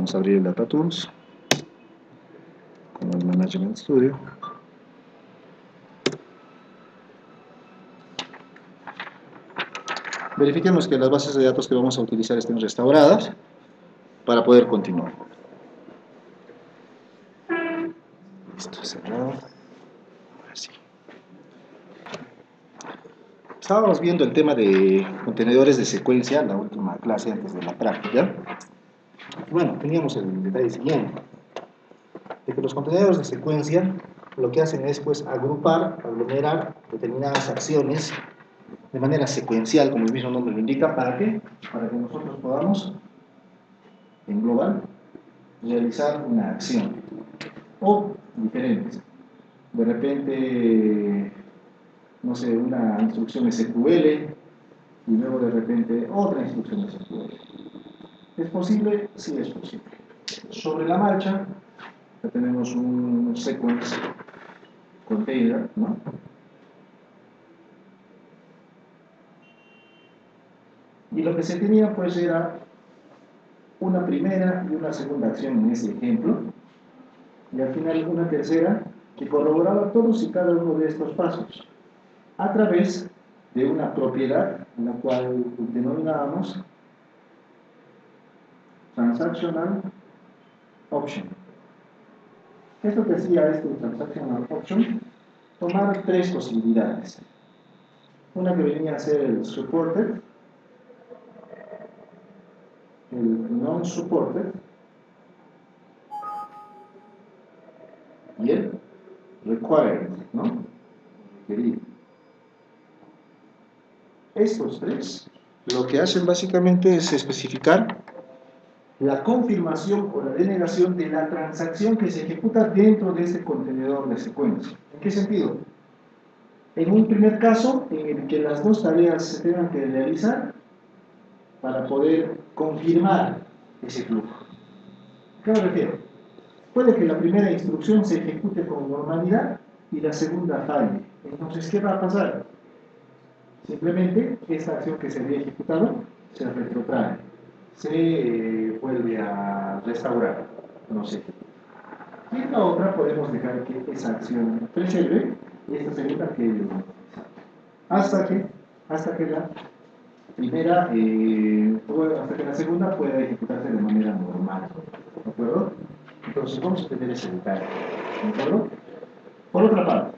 Vamos a abrir el Data Tools con el Management Studio. Verifiquemos que las bases de datos que vamos a utilizar estén restauradas para poder continuar. Listo, cerrado. Ahora sí. Estábamos viendo el tema de contenedores de secuencia, la última clase antes de la práctica. Bueno, teníamos el detalle siguiente, de que los contenedores de secuencia lo que hacen es pues agrupar, aglomerar determinadas acciones de manera secuencial, como el mismo nombre lo indica. ¿Para qué? Para que nosotros podamos, en global, realizar una acción o diferentes. De repente, no sé, una instrucción SQL y luego de repente otra instrucción SQL. ¿Es posible? Sí, es posible. Sobre la marcha, ya tenemos un sequence container, ¿no? Y lo que se tenía pues era una primera y una segunda acción en ese ejemplo, y al final una tercera que corroboraba todos y cada uno de estos pasos a través de una propiedad, la cual denominábamos Transactional Option. Esto que hacía este Transactional Option, tomar tres posibilidades. Una que venía a ser el Supported, el Non-Supported y el Required, ¿no? Requerido. Estos tres lo que hacen básicamente es especificar la confirmación o la denegación de la transacción que se ejecuta dentro de ese contenedor de secuencia. ¿En qué sentido? En un primer caso, en el que las dos tareas se tengan que realizar para poder confirmar ese flujo. ¿A qué me refiero? Puede que la primera instrucción se ejecute con normalidad y la segunda falle. Entonces, ¿qué va a pasar? Simplemente esta acción que se había ejecutado se retrotrae, se vuelve a restaurar, no sé. Y en la otra podemos dejar que esa acción preserve y esta segunda quede hasta que la primera, hasta que la segunda pueda ejecutarse de manera normal, ¿de acuerdo? Entonces vamos a tener ese detalle, ¿de acuerdo? Por otra parte,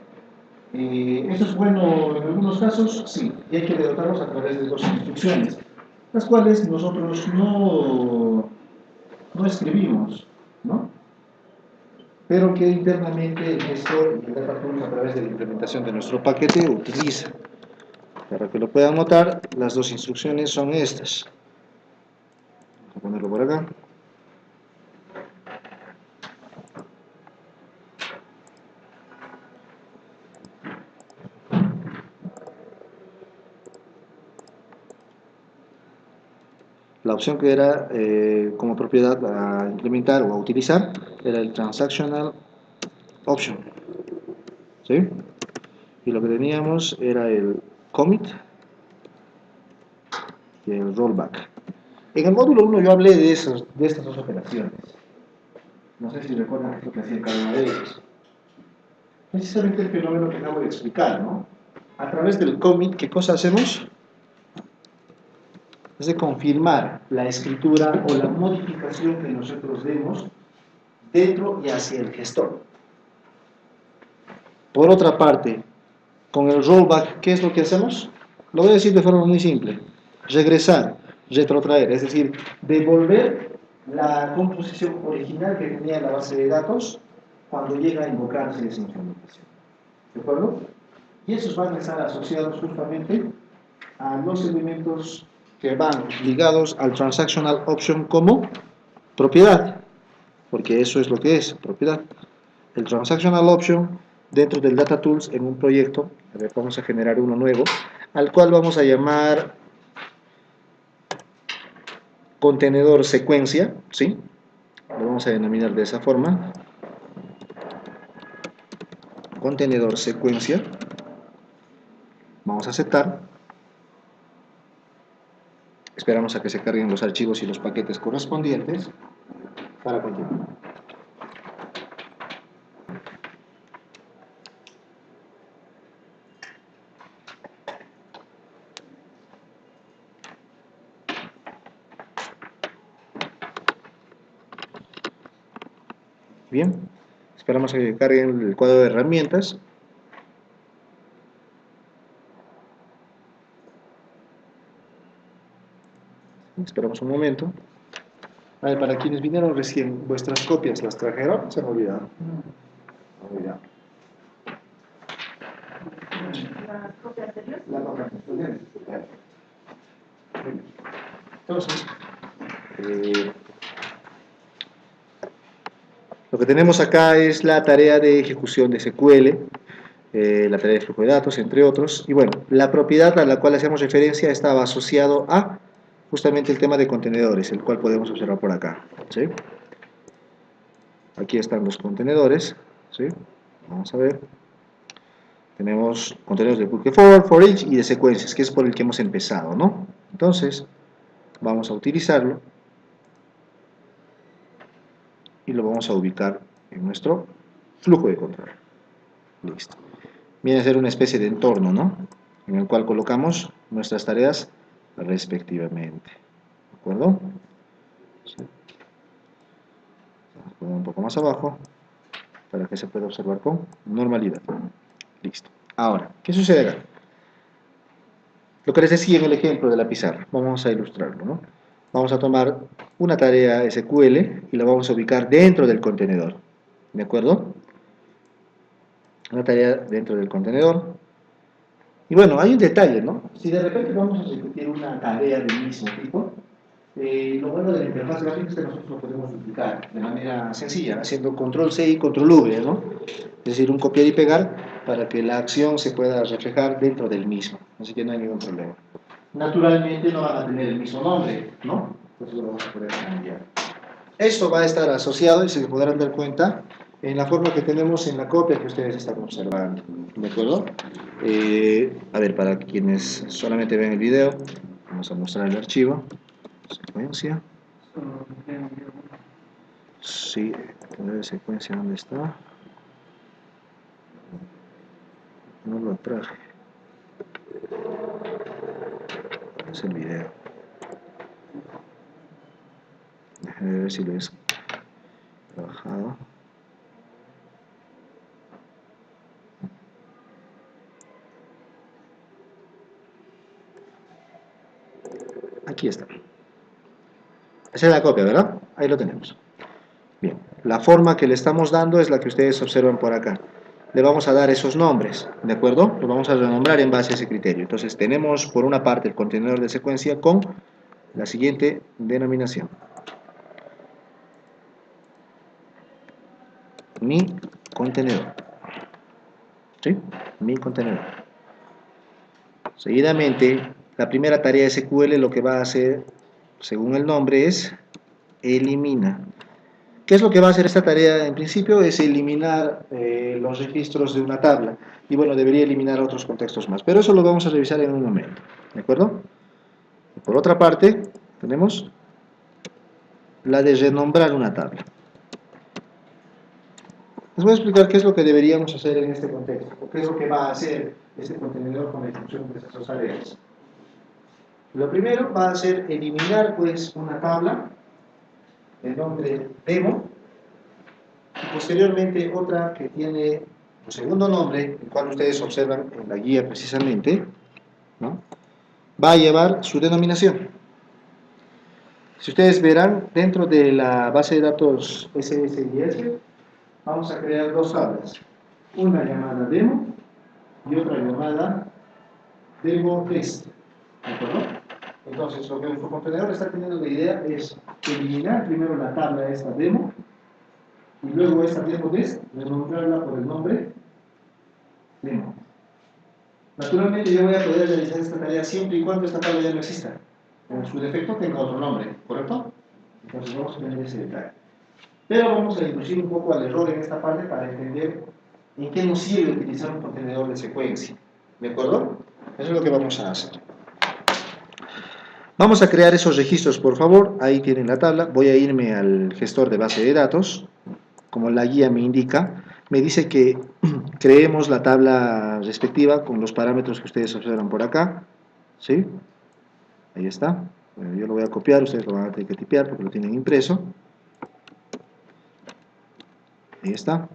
¿eso es bueno en algunos casos? Sí, y hay que derrotarlos a través de dos instrucciones, las cuales nosotros no escribimos, ¿no? Pero que internamente el gestor de Data Tools a través de la implementación de nuestro paquete utiliza. Para que lo puedan notar, las dos instrucciones son estas. Vamos a ponerlo por acá. La opción que era como propiedad a implementar o a utilizar era el Transactional Option, ¿sí? Y lo que teníamos era el Commit y el Rollback. En el módulo 1 yo hablé de estas dos operaciones. No sé si recuerdan qué es lo que hacía cada una de ellas. Precisamente el fenómeno que acabo de explicar, ¿no? A través del commit, ¿qué cosa hacemos? Es de confirmar la escritura o la modificación que nosotros demos dentro y hacia el gestor. Por otra parte, con el rollback, ¿qué es lo que hacemos? Lo voy a decir de forma muy simple. Regresar, retrotraer, es decir, devolver la composición original que tenía la base de datos cuando llega a invocarse esa implementación. ¿De acuerdo? Y esos van a estar asociados justamente a los elementos que van ligados al Transactional Option como propiedad, porque eso es lo que es, propiedad. El Transactional Option dentro del Data Tools en un proyecto, a ver, vamos a generar uno nuevo, al cual vamos a llamar contenedor secuencia, ¿sí? Lo vamos a denominar de esa forma, contenedor secuencia. Vamos a aceptar. Esperamos a que se carguen los archivos y los paquetes correspondientes. para continuar. Bien, esperamos a que carguen el cuadro de herramientas. Esperamos un momento. A ver, para quienes vinieron recién, ¿vuestras copias las trajeron? Se me olvidaron. La copia anterior. La copia anterior. Entonces, lo que tenemos acá es la tarea de ejecución de SQL, la tarea de flujo de datos, entre otros. Y bueno, la propiedad a la cual hacemos referencia estaba asociado a justamente el tema de contenedores, el cual podemos observar por acá, ¿sí? Aquí están los contenedores, ¿sí? Vamos a ver. Tenemos contenedores de bucle for each y de secuencias, que es por el que hemos empezado, ¿no? Entonces, vamos a utilizarlo y lo vamos a ubicar en nuestro flujo de control. Listo. Viene a ser una especie de entorno, ¿no? En el cual colocamos nuestras tareas respectivamente. ¿De acuerdo? Sí. Vamos a poner un poco más abajo para que se pueda observar con normalidad. Listo. Ahora, ¿qué sucede acá? Lo que les decía en el ejemplo de la pizarra, vamos a ilustrarlo, ¿no? Vamos a tomar una tarea SQL y la vamos a ubicar dentro del contenedor, ¿de acuerdo? Una tarea dentro del contenedor. Y bueno, hay un detalle, ¿no? Si de repente vamos a repetir una tarea del mismo tipo, lo bueno de la interfaz gráfica es que nosotros lo podemos duplicar de manera sencilla, haciendo control C y control V, ¿no? Es decir, un copiar y pegar para que la acción se pueda reflejar dentro del mismo, así que no hay ningún problema. Naturalmente no van a tener el mismo nombre, ¿no? Entonces lo vamos a poder cambiar. Esto va a estar asociado, y se podrán dar cuenta, en la forma que tenemos en la copia que ustedes están observando, ¿de acuerdo? A ver, para quienes solamente ven el video, vamos a mostrar el archivo, secuencia. Sí, la secuencia, ¿dónde está? No lo traje. Es el video. Déjame ver si lo he trabajado. Aquí está. Esa es la copia, ¿verdad? Ahí lo tenemos. Bien, la forma que le estamos dando es la que ustedes observan por acá. Le vamos a dar esos nombres, ¿de acuerdo? Lo vamos a renombrar en base a ese criterio. Entonces tenemos por una parte el contenedor de secuencia con la siguiente denominación. Mi contenedor. ¿Sí? Mi contenedor. Seguidamente, la primera tarea de SQL lo que va a hacer, según el nombre, es elimina. ¿Qué es lo que va a hacer esta tarea? En principio es eliminar los registros de una tabla. Y bueno, debería eliminar otros contextos más. Pero eso lo vamos a revisar en un momento. ¿De acuerdo? Y por otra parte, tenemos la de renombrar una tabla. Les voy a explicar qué es lo que deberíamos hacer en este contexto. O qué es lo que va a hacer este contenedor con la ejecución de esas dos tareas. Lo primero va a ser eliminar pues una tabla de nombre demo. Y posteriormente otra que tiene un segundo nombre, el cual ustedes observan en la guía precisamente, ¿no? Va a llevar su denominación. Si ustedes verán, dentro de la base de datos SSIS, vamos a crear dos tablas. Una llamada demo y otra llamada demo test. ¿De acuerdo? Entonces, lo que nuestro contenedor está teniendo de idea es eliminar primero la tabla esta demo y luego esta demo test, renombrarla por el nombre demo. Naturalmente yo voy a poder realizar esta tarea siempre y cuando esta tabla ya no exista. En su defecto tenga otro nombre, ¿correcto? Entonces vamos a tener ese detalle. Pero vamos a introducir un poco al error en esta parte para entender en qué nos sirve utilizar un contenedor de secuencia. ¿De acuerdo? Eso es lo que vamos a hacer. Vamos a crear esos registros, por favor. Ahí tienen la tabla. Voy a irme al gestor de base de datos. Como la guía me indica, me dice que creemos la tabla respectiva con los parámetros que ustedes observan por acá. ¿Sí? Ahí está. Bueno, yo lo voy a copiar, ustedes lo van a tener que tipear porque lo tienen impreso. Ahí está.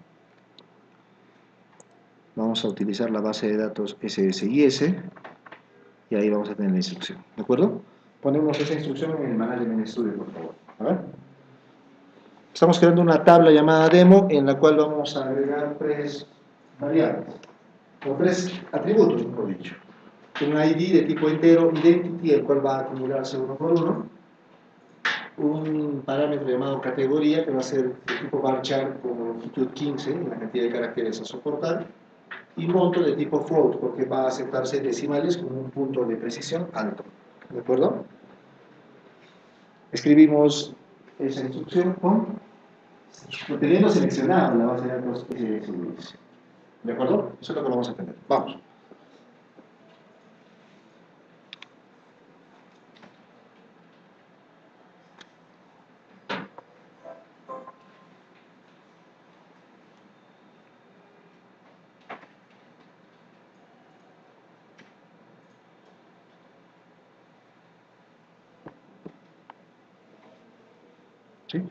Vamos a utilizar la base de datos SSIS y ahí vamos a tener la instrucción. ¿De acuerdo? Ponemos esa instrucción en el Management Studio, por favor. A ver. Estamos creando una tabla llamada demo en la cual vamos a agregar tres variables, o tres atributos, mejor dicho. Un ID de tipo entero, identity, el cual va a acumularse uno por uno. Un parámetro llamado categoría, que va a ser de tipo varchar con longitud 15, la cantidad de caracteres a soportar. Y monto de tipo float, porque va a aceptarse decimales con un punto de precisión alto. ¿De acuerdo? Escribimos esa instrucción teniendo seleccionado la base de datos SSIS. ¿De acuerdo? Eso es lo que vamos a tener. Vamos. ¿Sí?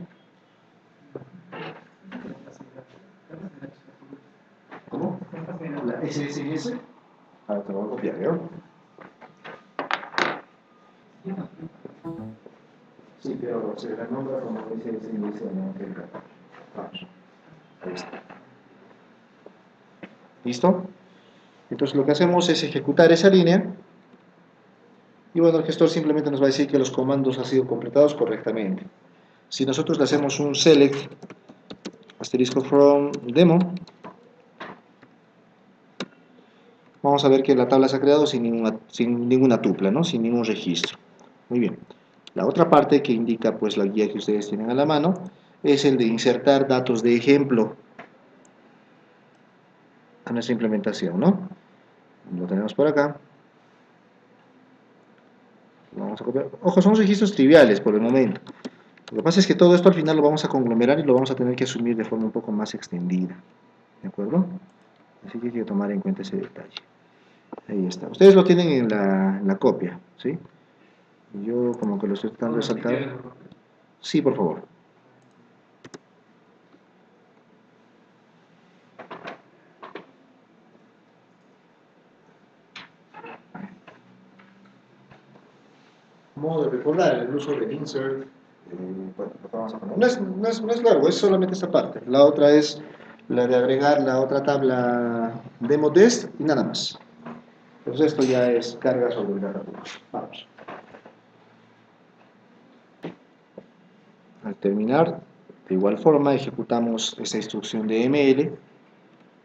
¿Cómo? ¿La SSIS? Ahora te lo voy a copiar, ¿no? Sí, pero se la nombra como SSIS en el catálogo. Vamos. Ahí está. ¿Listo? Entonces lo que hacemos es ejecutar esa línea y bueno, el gestor simplemente nos va a decir que los comandos han sido completados correctamente. Si nosotros le hacemos un select asterisco from demo, vamos a ver que la tabla se ha creado sin ninguna tupla, ¿no? Sin ningún registro. Muy bien. La otra parte que indica pues la guía que ustedes tienen a la mano es el de insertar datos de ejemplo a nuestra implementación, ¿no? Lo tenemos por acá. Vamos a copiar. Ojo, son registros triviales por el momento. Lo que pasa es que todo esto al final lo vamos a conglomerar y lo vamos a tener que asumir de forma un poco más extendida. ¿De acuerdo? Así que hay que tomar en cuenta ese detalle. Ahí está. Ustedes lo tienen en la copia, ¿sí? Yo como que lo estoy tratando de saltar. Sí, por favor. Modo de recordar el uso de insert. Bueno, lo que vamos a poner. No es largo, es solamente esta parte. La otra es la de agregar la otra tabla demo test y nada más. Entonces esto ya es carga sobre el database. Vamos. Al terminar, de igual forma, ejecutamos esta instrucción de ML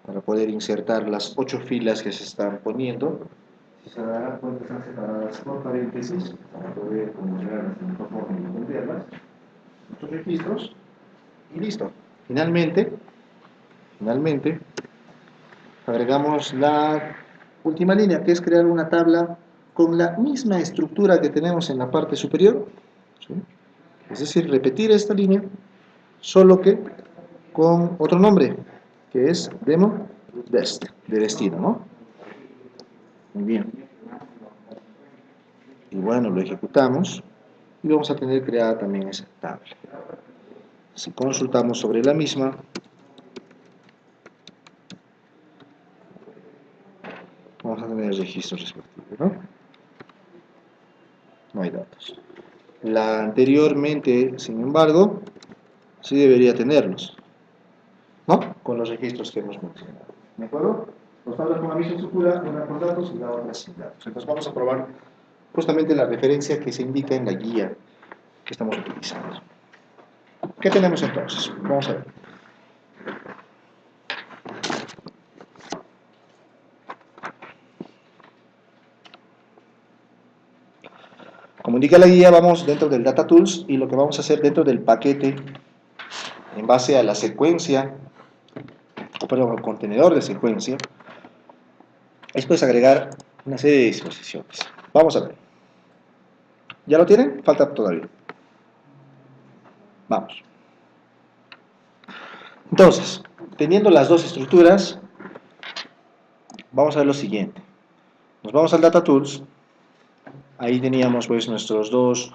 para poder insertar las 8 filas que se están poniendo. Si se darán cuenta, están separadas por paréntesis para poder comunicarlas de mejor forma y entenderlas. Nuestros registros y listo. Finalmente, agregamos la última línea, que es crear una tabla con la misma estructura que tenemos en la parte superior, ¿sí? Es decir, repetir esta línea, solo que con otro nombre, que es demo dest, de destino, ¿no? Muy bien. Y bueno, lo ejecutamos y vamos a tener creada también esa tabla. Si consultamos sobre la misma, vamos a tener el registro respectivo, ¿no? No hay datos. La anteriormente, sin embargo, sí debería tenerlos, ¿no? Con los registros que hemos mencionado. ¿De acuerdo? Dos tablas con la misma estructura, una con datos y la otra sin datos. Entonces vamos a probar justamente la referencia que se indica en la guía que estamos utilizando. ¿Qué tenemos entonces? Vamos a ver. Como indica la guía, vamos dentro del Data Tools y lo que vamos a hacer dentro del paquete en base a la secuencia, perdón, al contenedor de secuencia, es pues agregar una serie de disposiciones. Vamos a ver. ¿Ya lo tienen? Falta todavía. Vamos. Entonces, teniendo las dos estructuras, vamos a ver lo siguiente. Nos vamos al Data Tools. Ahí teníamos pues nuestras dos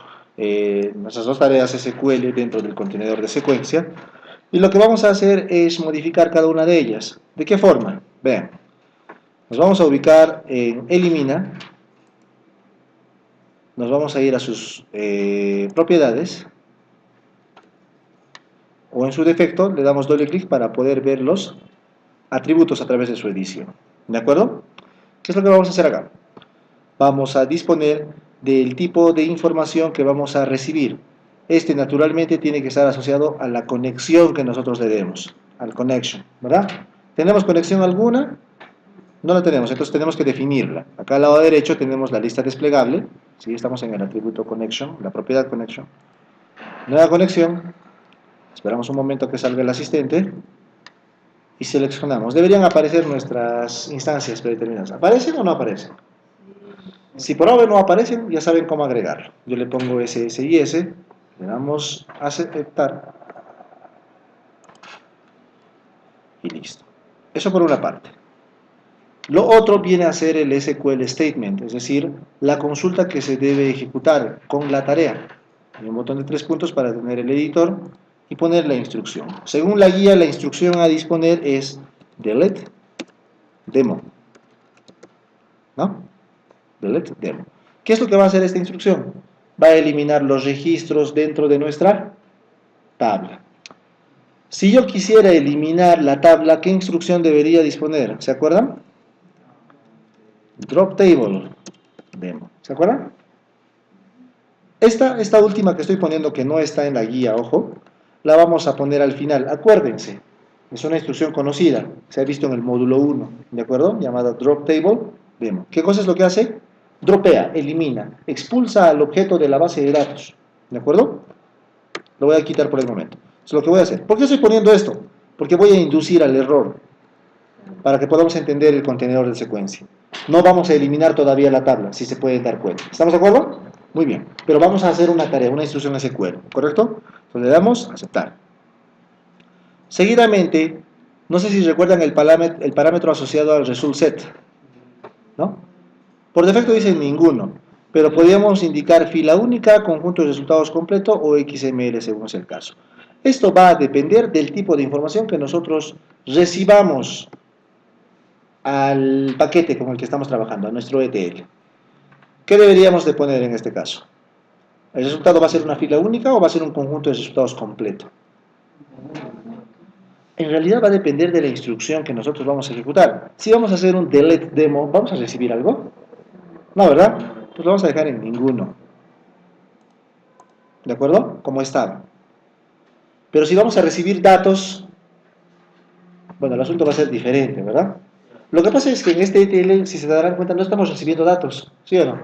tareas SQL dentro del contenedor de secuencia. Y lo que vamos a hacer es modificar cada una de ellas. ¿De qué forma? Vean. Nos vamos a ubicar en Elimina. Nos vamos a ir a sus propiedades. O en su defecto le damos doble clic para poder ver los atributos a través de su edición. ¿De acuerdo? ¿Qué es lo que vamos a hacer acá? Vamos a disponer del tipo de información que vamos a recibir. Este naturalmente tiene que estar asociado a la conexión que nosotros le demos, al connection, ¿verdad? ¿Tenemos conexión alguna? No la tenemos, entonces tenemos que definirla. Acá al lado derecho tenemos la lista desplegable, ¿sí? Estamos en el atributo connection, la propiedad connection. Nueva conexión, esperamos un momento que salga el asistente y seleccionamos. Deberían aparecer nuestras instancias predeterminadas. ¿Aparecen o no aparecen? Si por ahora no aparecen, ya saben cómo agregarlo. Yo le pongo SS y S, le damos a aceptar y listo. Eso por una parte. Lo otro viene a ser el SQL statement, es decir, la consulta que se debe ejecutar con la tarea. Hay un botón de 3 puntos para tener el editor y poner la instrucción. Según la guía, la instrucción a disponer es delete demo, ¿no? Delete demo. ¿Qué es lo que va a hacer esta instrucción? Va a eliminar los registros dentro de nuestra tabla. Si yo quisiera eliminar la tabla, ¿qué instrucción debería disponer? ¿Se acuerdan? Drop table demo. ¿Se acuerdan? Esta última que estoy poniendo, que no está en la guía, ojo, la vamos a poner al final. Acuérdense, es una instrucción conocida, se ha visto en el módulo 1, ¿de acuerdo? Llamada drop table demo. ¿Qué cosa es lo que hace? Dropea, elimina, expulsa al objeto de la base de datos, ¿de acuerdo? Lo voy a quitar por el momento. Es lo que voy a hacer. ¿Por qué estoy poniendo esto? Porque voy a inducir al error para que podamos entender el contenedor de secuencia. No vamos a eliminar todavía la tabla, si se pueden dar cuenta. ¿Estamos de acuerdo? Muy bien. Pero vamos a hacer una tarea, una instrucción SQL, ¿correcto? Entonces le damos a aceptar. Seguidamente, no sé si recuerdan el parámetro asociado al result set, ¿no? Por defecto dice ninguno, pero podríamos indicar fila única, conjunto de resultados completo o XML según es el caso. Esto va a depender del tipo de información que nosotros recibamos al paquete con el que estamos trabajando, a nuestro ETL. ¿Qué deberíamos de poner en este caso? ¿El resultado va a ser una fila única o va a ser un conjunto de resultados completo? En realidad va a depender de la instrucción que nosotros vamos a ejecutar. Si vamos a hacer un delete demo, ¿vamos a recibir algo? No, ¿verdad? Pues lo vamos a dejar en ninguno. ¿De acuerdo? Como estaba. Pero si vamos a recibir datos, bueno, el asunto va a ser diferente, ¿verdad? Lo que pasa es que en este ETL, si se darán cuenta, no estamos recibiendo datos, ¿sí o no?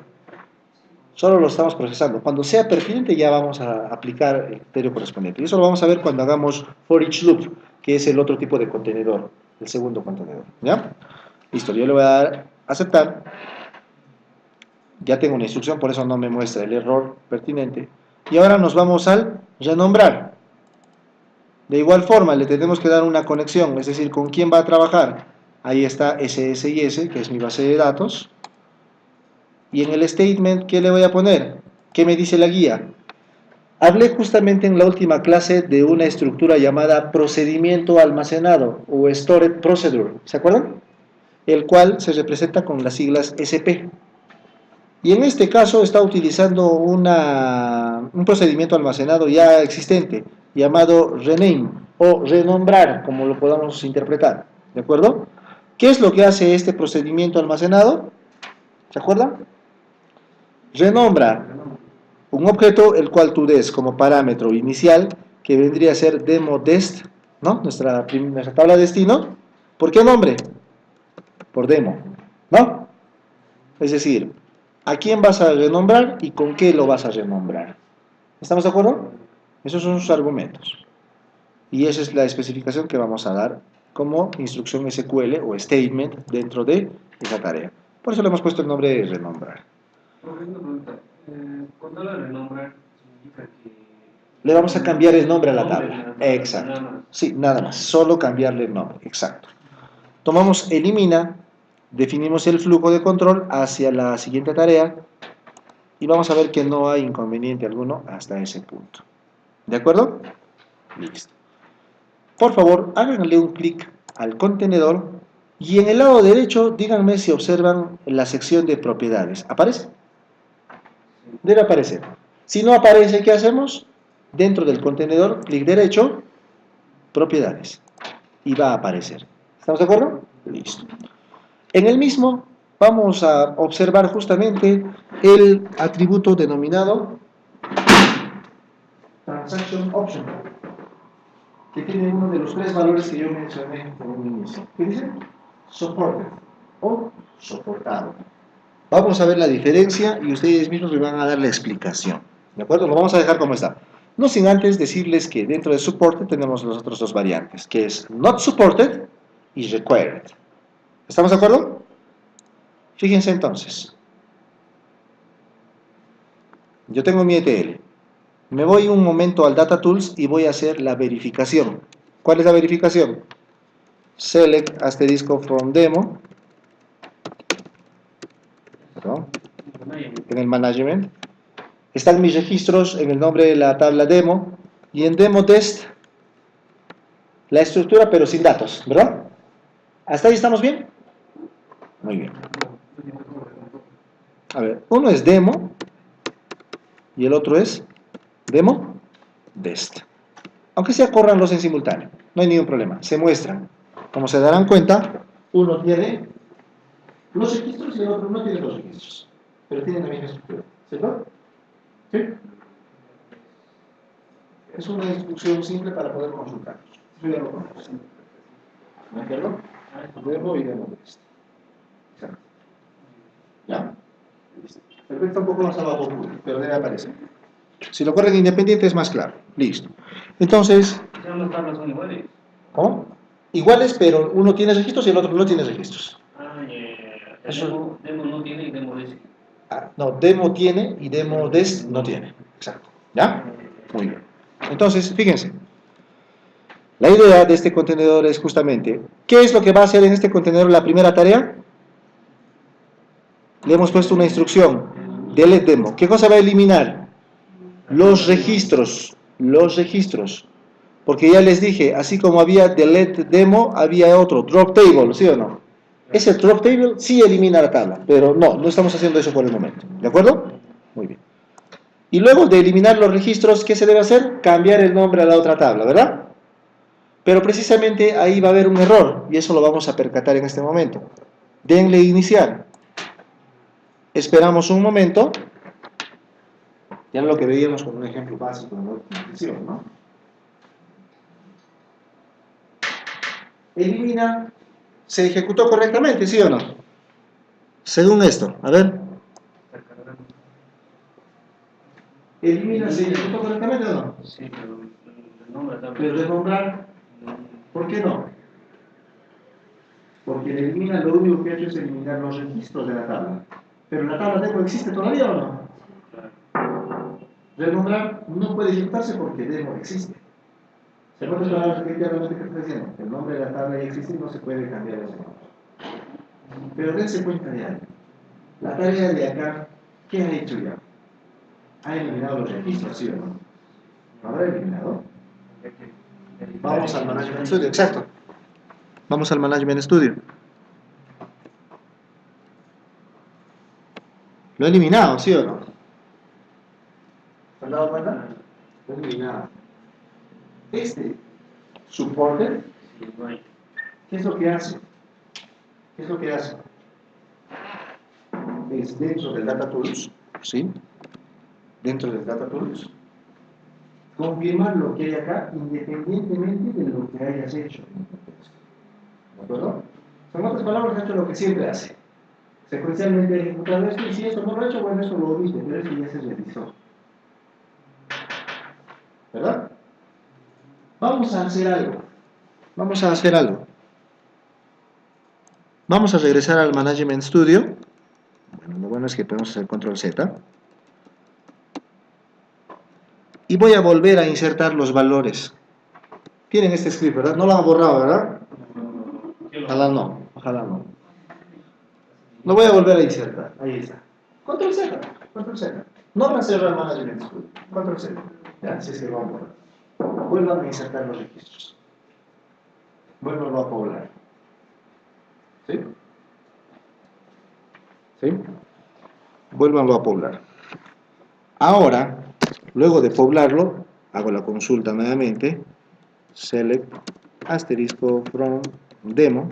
Solo lo estamos procesando. Cuando sea pertinente ya vamos a aplicar el criterio correspondiente. Y eso lo vamos a ver cuando hagamos for each loop, que es el otro tipo de contenedor, el segundo contenedor. ¿Ya? Listo, yo le voy a dar a aceptar. Ya tengo una instrucción, por eso no me muestra el error pertinente. Y ahora nos vamos al renombrar. De igual forma, le tenemos que dar una conexión, es decir, con quién va a trabajar. Ahí está SSIS, que es mi base de datos. Y en el statement, ¿qué le voy a poner? ¿Qué me dice la guía? Hablé justamente en la última clase de una estructura llamada procedimiento almacenado o Stored Procedure, ¿se acuerdan? El cual se representa con las siglas SP. Y en este caso está utilizando un procedimiento almacenado ya existente, llamado rename o renombrar, como lo podamos interpretar, ¿de acuerdo? ¿Qué es lo que hace este procedimiento almacenado? ¿Se acuerdan? Renombra un objeto el cual tú des como parámetro inicial, que vendría a ser demo_dest, ¿no? Nuestra tabla de destino. ¿Por qué nombre? Por demo, ¿no? Es decir, ¿a quién vas a renombrar y con qué lo vas a renombrar? ¿Estamos de acuerdo? Esos son sus argumentos. Y esa es la especificación que vamos a dar como instrucción SQL o statement dentro de esa tarea. Por eso le hemos puesto el nombre de renombrar. Cuando habla de nombrar, significa que... Le vamos a cambiar el nombre a la Nombre, tabla. nada más, Exacto. nada más. Sí, nada más. Solo cambiarle el nombre. Exacto. Tomamos elimina, definimos el flujo de control hacia la siguiente tarea y vamos a ver que no hay inconveniente alguno hasta ese punto. ¿De acuerdo? Listo. Por favor, háganle un clic al contenedor y en el lado derecho díganme si observan la sección de propiedades. ¿Aparece? Debe aparecer. Si no aparece, ¿qué hacemos? Dentro del contenedor, clic derecho, propiedades. Y va a aparecer. ¿Estamos de acuerdo? Listo. En el mismo vamos a observar justamente el atributo denominado Transaction Option, que tiene uno de los tres valores que yo mencioné en un inicio. ¿Qué dice? Supported o soportado. Vamos a ver la diferencia y ustedes mismos me van a dar la explicación. ¿De acuerdo? Lo vamos a dejar como está. No sin antes decirles que dentro de Supported tenemos las otras dos variantes, que es Not Supported y Required. ¿Estamos de acuerdo? Fíjense entonces. Yo tengo mi ETL. Me voy un momento al Data Tools y voy a hacer la verificación. ¿Cuál es la verificación? Select asterisco from demo. ¿No? En el management. Están mis registros en el nombre de la tabla demo y en demo test la estructura pero sin datos, ¿verdad? ¿Hasta ahí estamos bien? Muy bien. A ver, uno es demo y el otro es demo test. Aunque sea corranlos en simultáneo, no hay ningún problema, se muestran. Como se darán cuenta, uno tiene los registros y el otro no tiene los registros, pero tienen la misma estructura, ¿cierto? ¿Sí? Es una instrucción simple para poder consultarlos. Yo ya lo conozco. ¿De acuerdo? Demo y demo test. Exacto. ¿Ya? El texto está un poco más abajo, pero debe aparecer. Si lo corren independiente es más claro. Listo. Entonces, Las tablas son iguales. ¿cómo? Iguales, pero uno tiene registros y el otro no tiene registros. Eso... Demo no tiene y demo dice. No, demo tiene y demo dest no tiene. Exacto. ¿Ya? Muy bien. Entonces, fíjense. La idea de este contenedor es justamente, ¿qué es lo que va a hacer en este contenedor la primera tarea? Le hemos puesto una instrucción, delete demo. ¿Qué cosa va a eliminar? Los registros. Porque ya les dije, así como había delete demo, había otro, drop table, ¿sí o no? Ese drop table sí elimina la tabla, pero no estamos haciendo eso por el momento. ¿De acuerdo? Muy bien. Y luego de eliminar los registros, ¿qué se debe hacer? Cambiar el nombre a la otra tabla, ¿verdad? Pero precisamente ahí va a haber un error, y eso lo vamos a percatar en este momento. Denle iniciar. Esperamos un momento. Ya lo que veíamos con un ejemplo básico de optimización, ¿no? Elimina. ¿Se ejecutó correctamente, sí o no? Según esto, a ver. Elimina, ¿se ejecutó correctamente o no? Sí, pero el nombre también. Pero de nombrar, ¿por qué no? Porque el elimina lo único que ha hecho es eliminar los registros de la tabla. Pero la tabla demo existe todavía o no? Renombrar no puede ejecutarse porque demo existe. ¿Se puede hablar efectivamente qué está diciendo? El nombre de la tabla ya existe y no se puede cambiar ese nombre. Pero dense cuenta de algo. La tarea de acá, ¿qué ha hecho ya? ¿Ha eliminado los registros, sí o no? ¿Lo habrá eliminado? Vamos al Management Studio, exacto. Vamos al Management Studio. ¿Lo ha eliminado, sí o no? ¿Se han dado cuenta? Lo ha eliminado. Este Supported, ¿qué es lo que hace? ¿Qué es lo que hace? Es dentro del Data Tools, ¿sí? Dentro del Data Tools, confirma lo que hay acá independientemente de lo que hayas hecho. ¿De acuerdo? En otras palabras, ha hecho lo que siempre hace. Secuencialmente ejecutado esto, y si esto no lo ha hecho, bueno, eso lo omite, pero eso ya se realizó. ¿Verdad? Vamos a hacer algo. Vamos a regresar al Management Studio. Bueno, lo bueno es que podemos hacer Control Z. y voy a volver a insertar los valores. Tienen este script, ¿verdad? No lo han borrado, ¿verdad? Ojalá no, ojalá no. Lo voy a volver a insertar. Ahí está. Control Z, Control Z. No va a cerrar Management Studio. Control Z. Ya, así es que vamos a borrar. Vuelvan a insertar los registros. Vuelvan a poblar. ¿Sí? ¿Sí? Vuélvanlo a poblar. Ahora, luego de poblarlo, hago la consulta nuevamente. Select asterisco from demo.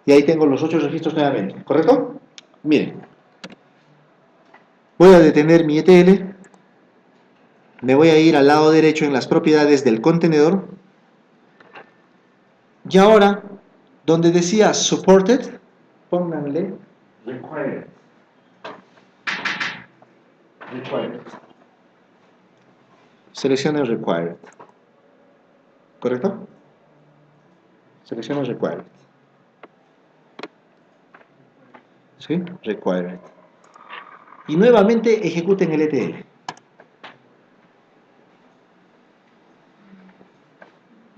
Y ahí tengo los 8 registros nuevamente. ¿Correcto? Miren. Voy a detener mi ETL. Me voy a ir al lado derecho en las propiedades del contenedor. Y ahora, donde decía supported, pónganle required. Required. Seleccione required. ¿Correcto? Seleccione required. ¿Sí? Required. Y nuevamente ejecuten el ETL.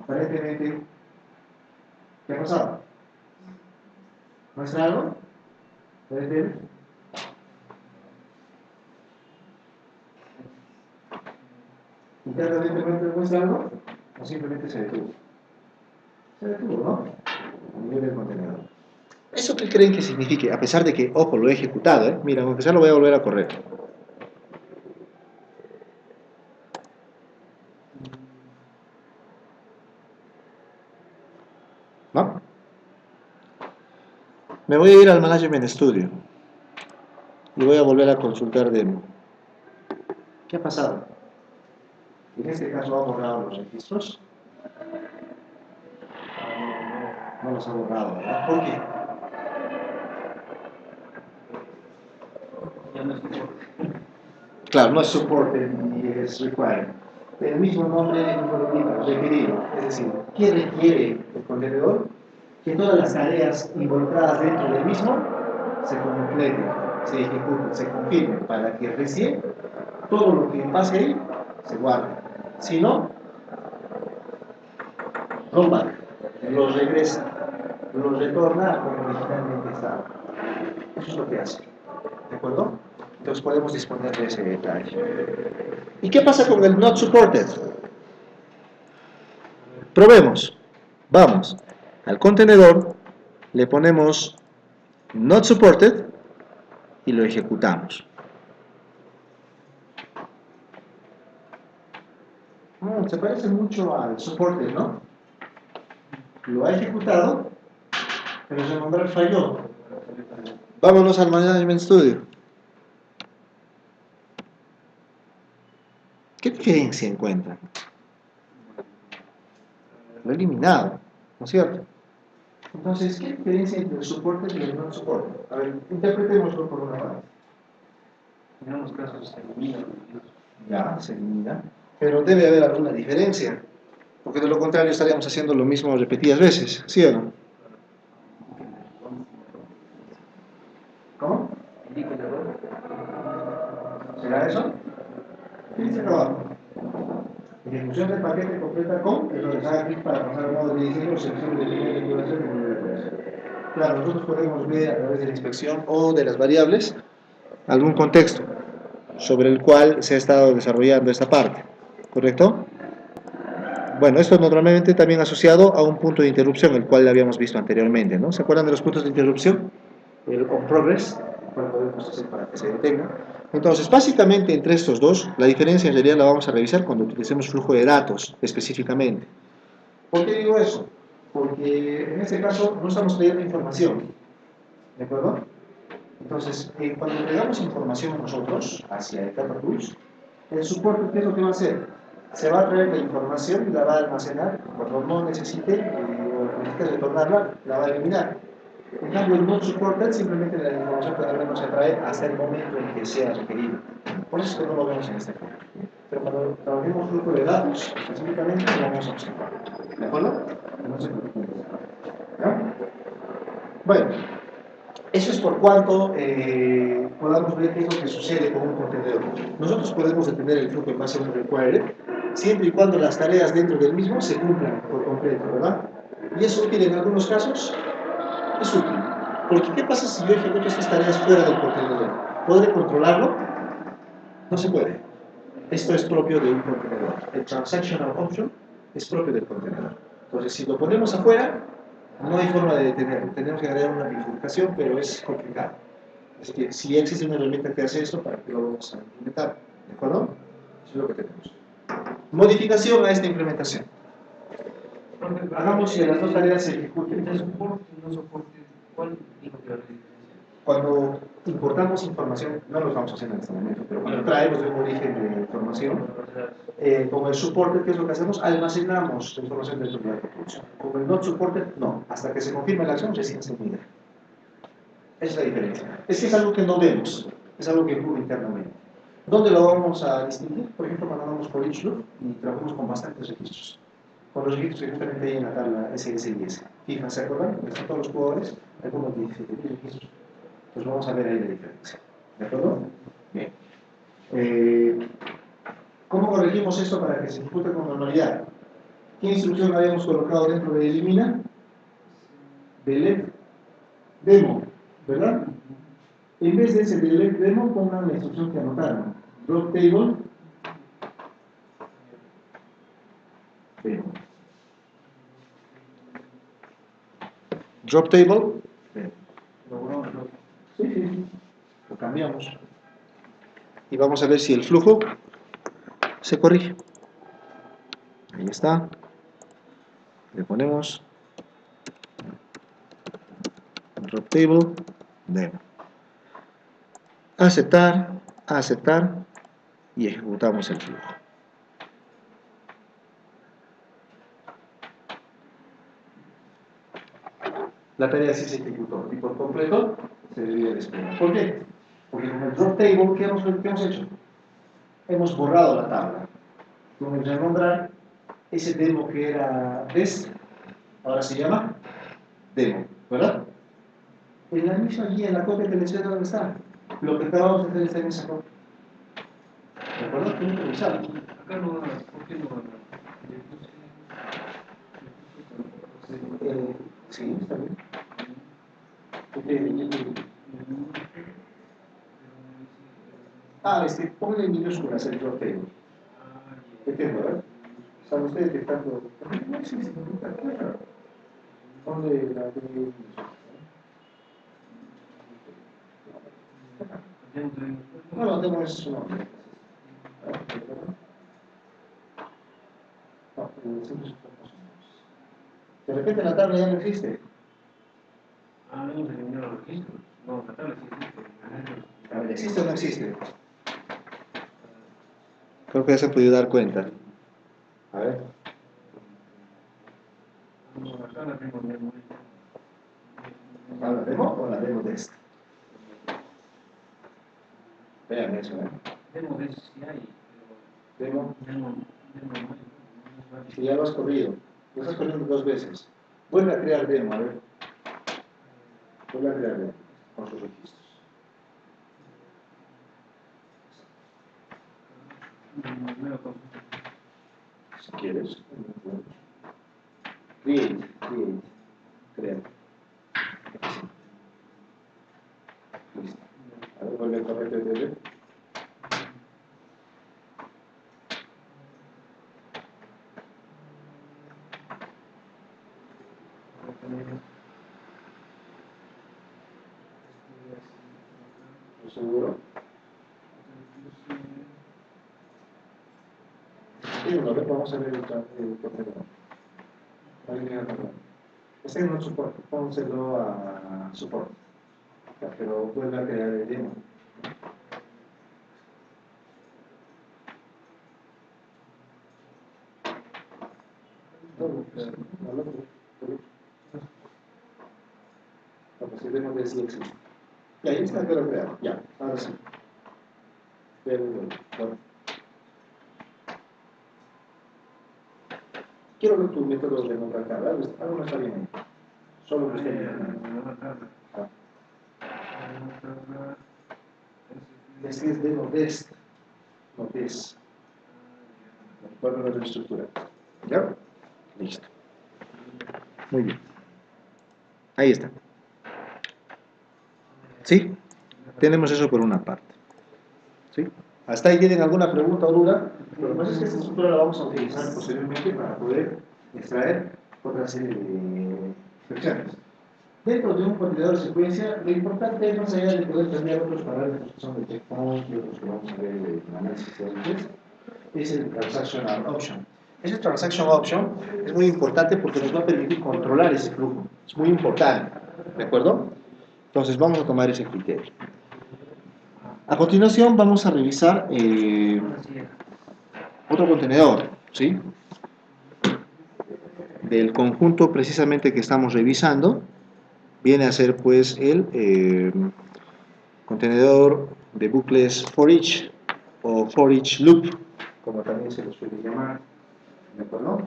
Aparentemente, ¿qué ha pasado? ¿Muestra algo? ¿Puedes ver? ¿Internamente muestra algo? ¿O simplemente se detuvo? Se detuvo, ¿no? A nivel del contenedor. ¿Eso qué creen que signifique? A pesar de que, ojo, lo he ejecutado, ¿eh? Mira, aunque sea lo voy a volver a correr. ¿No? Me voy a ir al Management Studio y voy a volver a consultar demo. ¿Qué ha pasado? En este caso ha borrado los registros. No los ha borrado, ¿verdad? ¿Por qué? Ya no es support. Claro, no es soporte ni es required. El mismo nombre lo indica, requerido. Es decir, ¿qué requiere el contenedor? Que todas las tareas involucradas dentro del mismo se completen, se ejecuten, se confirmen, para que recién todo lo que pase ahí se guarde. Si no, rollback, los regresa, los retorna a como originalmente estaba. Eso es lo que hace. ¿De acuerdo? Entonces podemos disponer de ese detalle. ¿Y qué pasa con el not supported? Probemos. Vamos al contenedor, le ponemos not supported y lo ejecutamos. Se parece mucho al supported, ¿no? Lo ha ejecutado, pero su nombre falló. Vámonos al Management Studio. ¿Qué diferencia encuentran? Lo he eliminado, ¿no es cierto? Entonces, ¿qué diferencia entre el soporte y el no soporte? A ver, interpretémoslo por una parte. En ambos casos se elimina. Ya, se elimina. Pero debe haber alguna diferencia, porque de lo contrario estaríamos haciendo lo mismo repetidas veces, ¿sí o no? ¿Cómo? Indica el error. ¿Será eso? ¿Qué dice acá abajo? Ejecución del paquete completa con el haga clic para pasar al modo de diseño o selección de línea de duración de nivel de duración. Claro, nosotros podemos ver a través de la inspección o de las variables algún contexto sobre el cual se ha estado desarrollando esta parte, ¿correcto? Bueno, esto normalmente también asociado a un punto de interrupción, el cual habíamos visto anteriormente, ¿no? ¿Se acuerdan de los puntos de interrupción? El on progress, el cual podemos hacer para que se detenga. Entonces, básicamente entre estos dos, la diferencia en realidad la vamos a revisar cuando utilicemos flujo de datos específicamente. ¿Por qué digo eso? Porque en este caso no estamos leyendo información, ¿de acuerdo? Entonces, cuando entregamos información nosotros hacia el Data Tools, el soporte, ¿qué es lo que va a hacer? Se va a traer la información y la va a almacenar. Cuando no necesite o necesite retornarla, la va a eliminar. En cambio, el not supported simplemente la información todavía no se trae hasta el momento en que sea requerido. Por eso es que no lo vemos en este punto. Pero cuando trabajemos flujo de datos, específicamente lo vamos a observar. ¿De acuerdo? No se preocupen. ¿Ya? Bueno, eso es por cuanto podamos ver qué es lo que sucede con un contenedor. Nosotros podemos detener el flujo en base a un required, siempre y cuando las tareas dentro del mismo se cumplan por completo, ¿verdad? Y es útil en algunos casos, es útil. Porque ¿qué pasa si yo ejecuto estas tareas fuera del contenedor? ¿Podré controlarlo? No se puede. Esto es propio de un contenedor. El transactional function es propio del contenedor. Entonces, si lo ponemos afuera, no hay forma de detenerlo. Tenemos que agregar una bifurcación, pero es complicado. Así que si existe una herramienta que hace esto, ¿para qué lo vamos a implementar? ¿De acuerdo? Eso es lo que tenemos. Modificación a esta implementación. Hagamos que las dos tareas se ejecuten. ¿De soporte no soporte? ¿Cuál dijo que era la diferencia? Cuando importamos información, no lo estamos haciendo en este momento, pero cuando traemos de un origen de información, con el supported, ¿qué es lo que hacemos? Almacenamos la información dentro de la reproducción. Con el not supported, no. Hasta que se confirme la acción, recién se mide. Esa es la diferencia. Es que es algo que no vemos, es algo que ocurre internamente. ¿Dónde lo vamos a distinguir? Por ejemplo, cuando vamos por each loop y trabajamos con bastantes registros. Con los registros que justamente hay en la tabla SSIS. FIFA, ¿se acuerdan? Están todos los jugadores, hay como 17.000 registros. Pues vamos a ver ahí la diferencia. ¿De acuerdo? Bien. ¿Cómo corregimos esto para que se ejecute con normalidad? ¿Qué instrucción habíamos colocado dentro de elimina? Delete demo, ¿verdad? En vez de ese delete demo, pongan la instrucción que anotaron. Drop table demo. Drop table demo. Sí, sí, sí. Lo cambiamos. Y vamos a ver si el flujo se corrige. Ahí está. Le ponemos drop table demo. Aceptar, aceptar y ejecutamos el flujo. La tarea sí se ejecutó y por completo se debería desplegar. ¿Por qué? Porque con el drop table, ¿qué hemos hecho? Hemos borrado la tabla. Con el renombrar, ese demo que era test, ahora se llama demo, ¿verdad? En la misma guía, en la copia que les he dado está. Lo que acabamos de hacer está en esa copia. ¿De acuerdo? Tienen que revisar. Acá no, ¿por qué no? Sí, está bien. Ponle en minúsculas el drop table. Entiendo, ¿verdad? ¿Están ustedes detectando? No existe, claro. Ponle la de minúsculas. No, demo es su nombre. No, de repente la tabla ya no existe. Ah, no hemos eliminado los registros. No, la tabla sí existe. A ver, ¿existe o no existe? Creo que ya se ha podido dar cuenta. A ver. No, acá la tengo bien. ¿La demo o la demo test? Vean eso, ¿eh? Demo de sí hay, pero Demo. demo no hay. Si ya lo has corrido. Lo estás corriendo 2 veces. Vuelve a crear demo, a ver. Vuelve a crear demo con sus registros. Si quieres. Create. Crea. Listo. A ver, vuelve a correr el DB. ¿Estás seguro? Sí, una vez vamos a ver el contenedor. Este no es soporte, vamos a hacerlo a soporte. Pero vuelve a crear el demo. Pues el demo de sí existe. Y ahí está, pero creado. Ya, ahora sí. Bueno. Quiero ver tu método de nombrar tabla. Algo no está bien ahí. Solo que esté bien. Es que es de Nodest. Nodest. ¿Cuál es la estructura? ¿Ya? Listo. Muy bien. Ahí está. ¿Sí? Tenemos eso por una parte. ¿Sí? ¿Hasta ahí tienen alguna pregunta o duda? Lo que pasa es que esta estructura la vamos a utilizar posteriormente para poder extraer otra serie de expresiones. Dentro de un contenedor de secuencia, lo importante es, más allá de poder cambiar otros parámetros que son de checkpoint y otros que vamos a ver en análisis teóricos, es el transactional option. Ese transactional option es muy importante porque nos va a permitir controlar ese flujo. Es muy importante, ¿de acuerdo? Entonces vamos a tomar ese criterio. A continuación vamos a revisar otro contenedor, ¿sí? Del conjunto precisamente que estamos revisando, viene a ser pues el contenedor de bucles for each o for each loop, como también se lo suele llamar, ¿de acuerdo?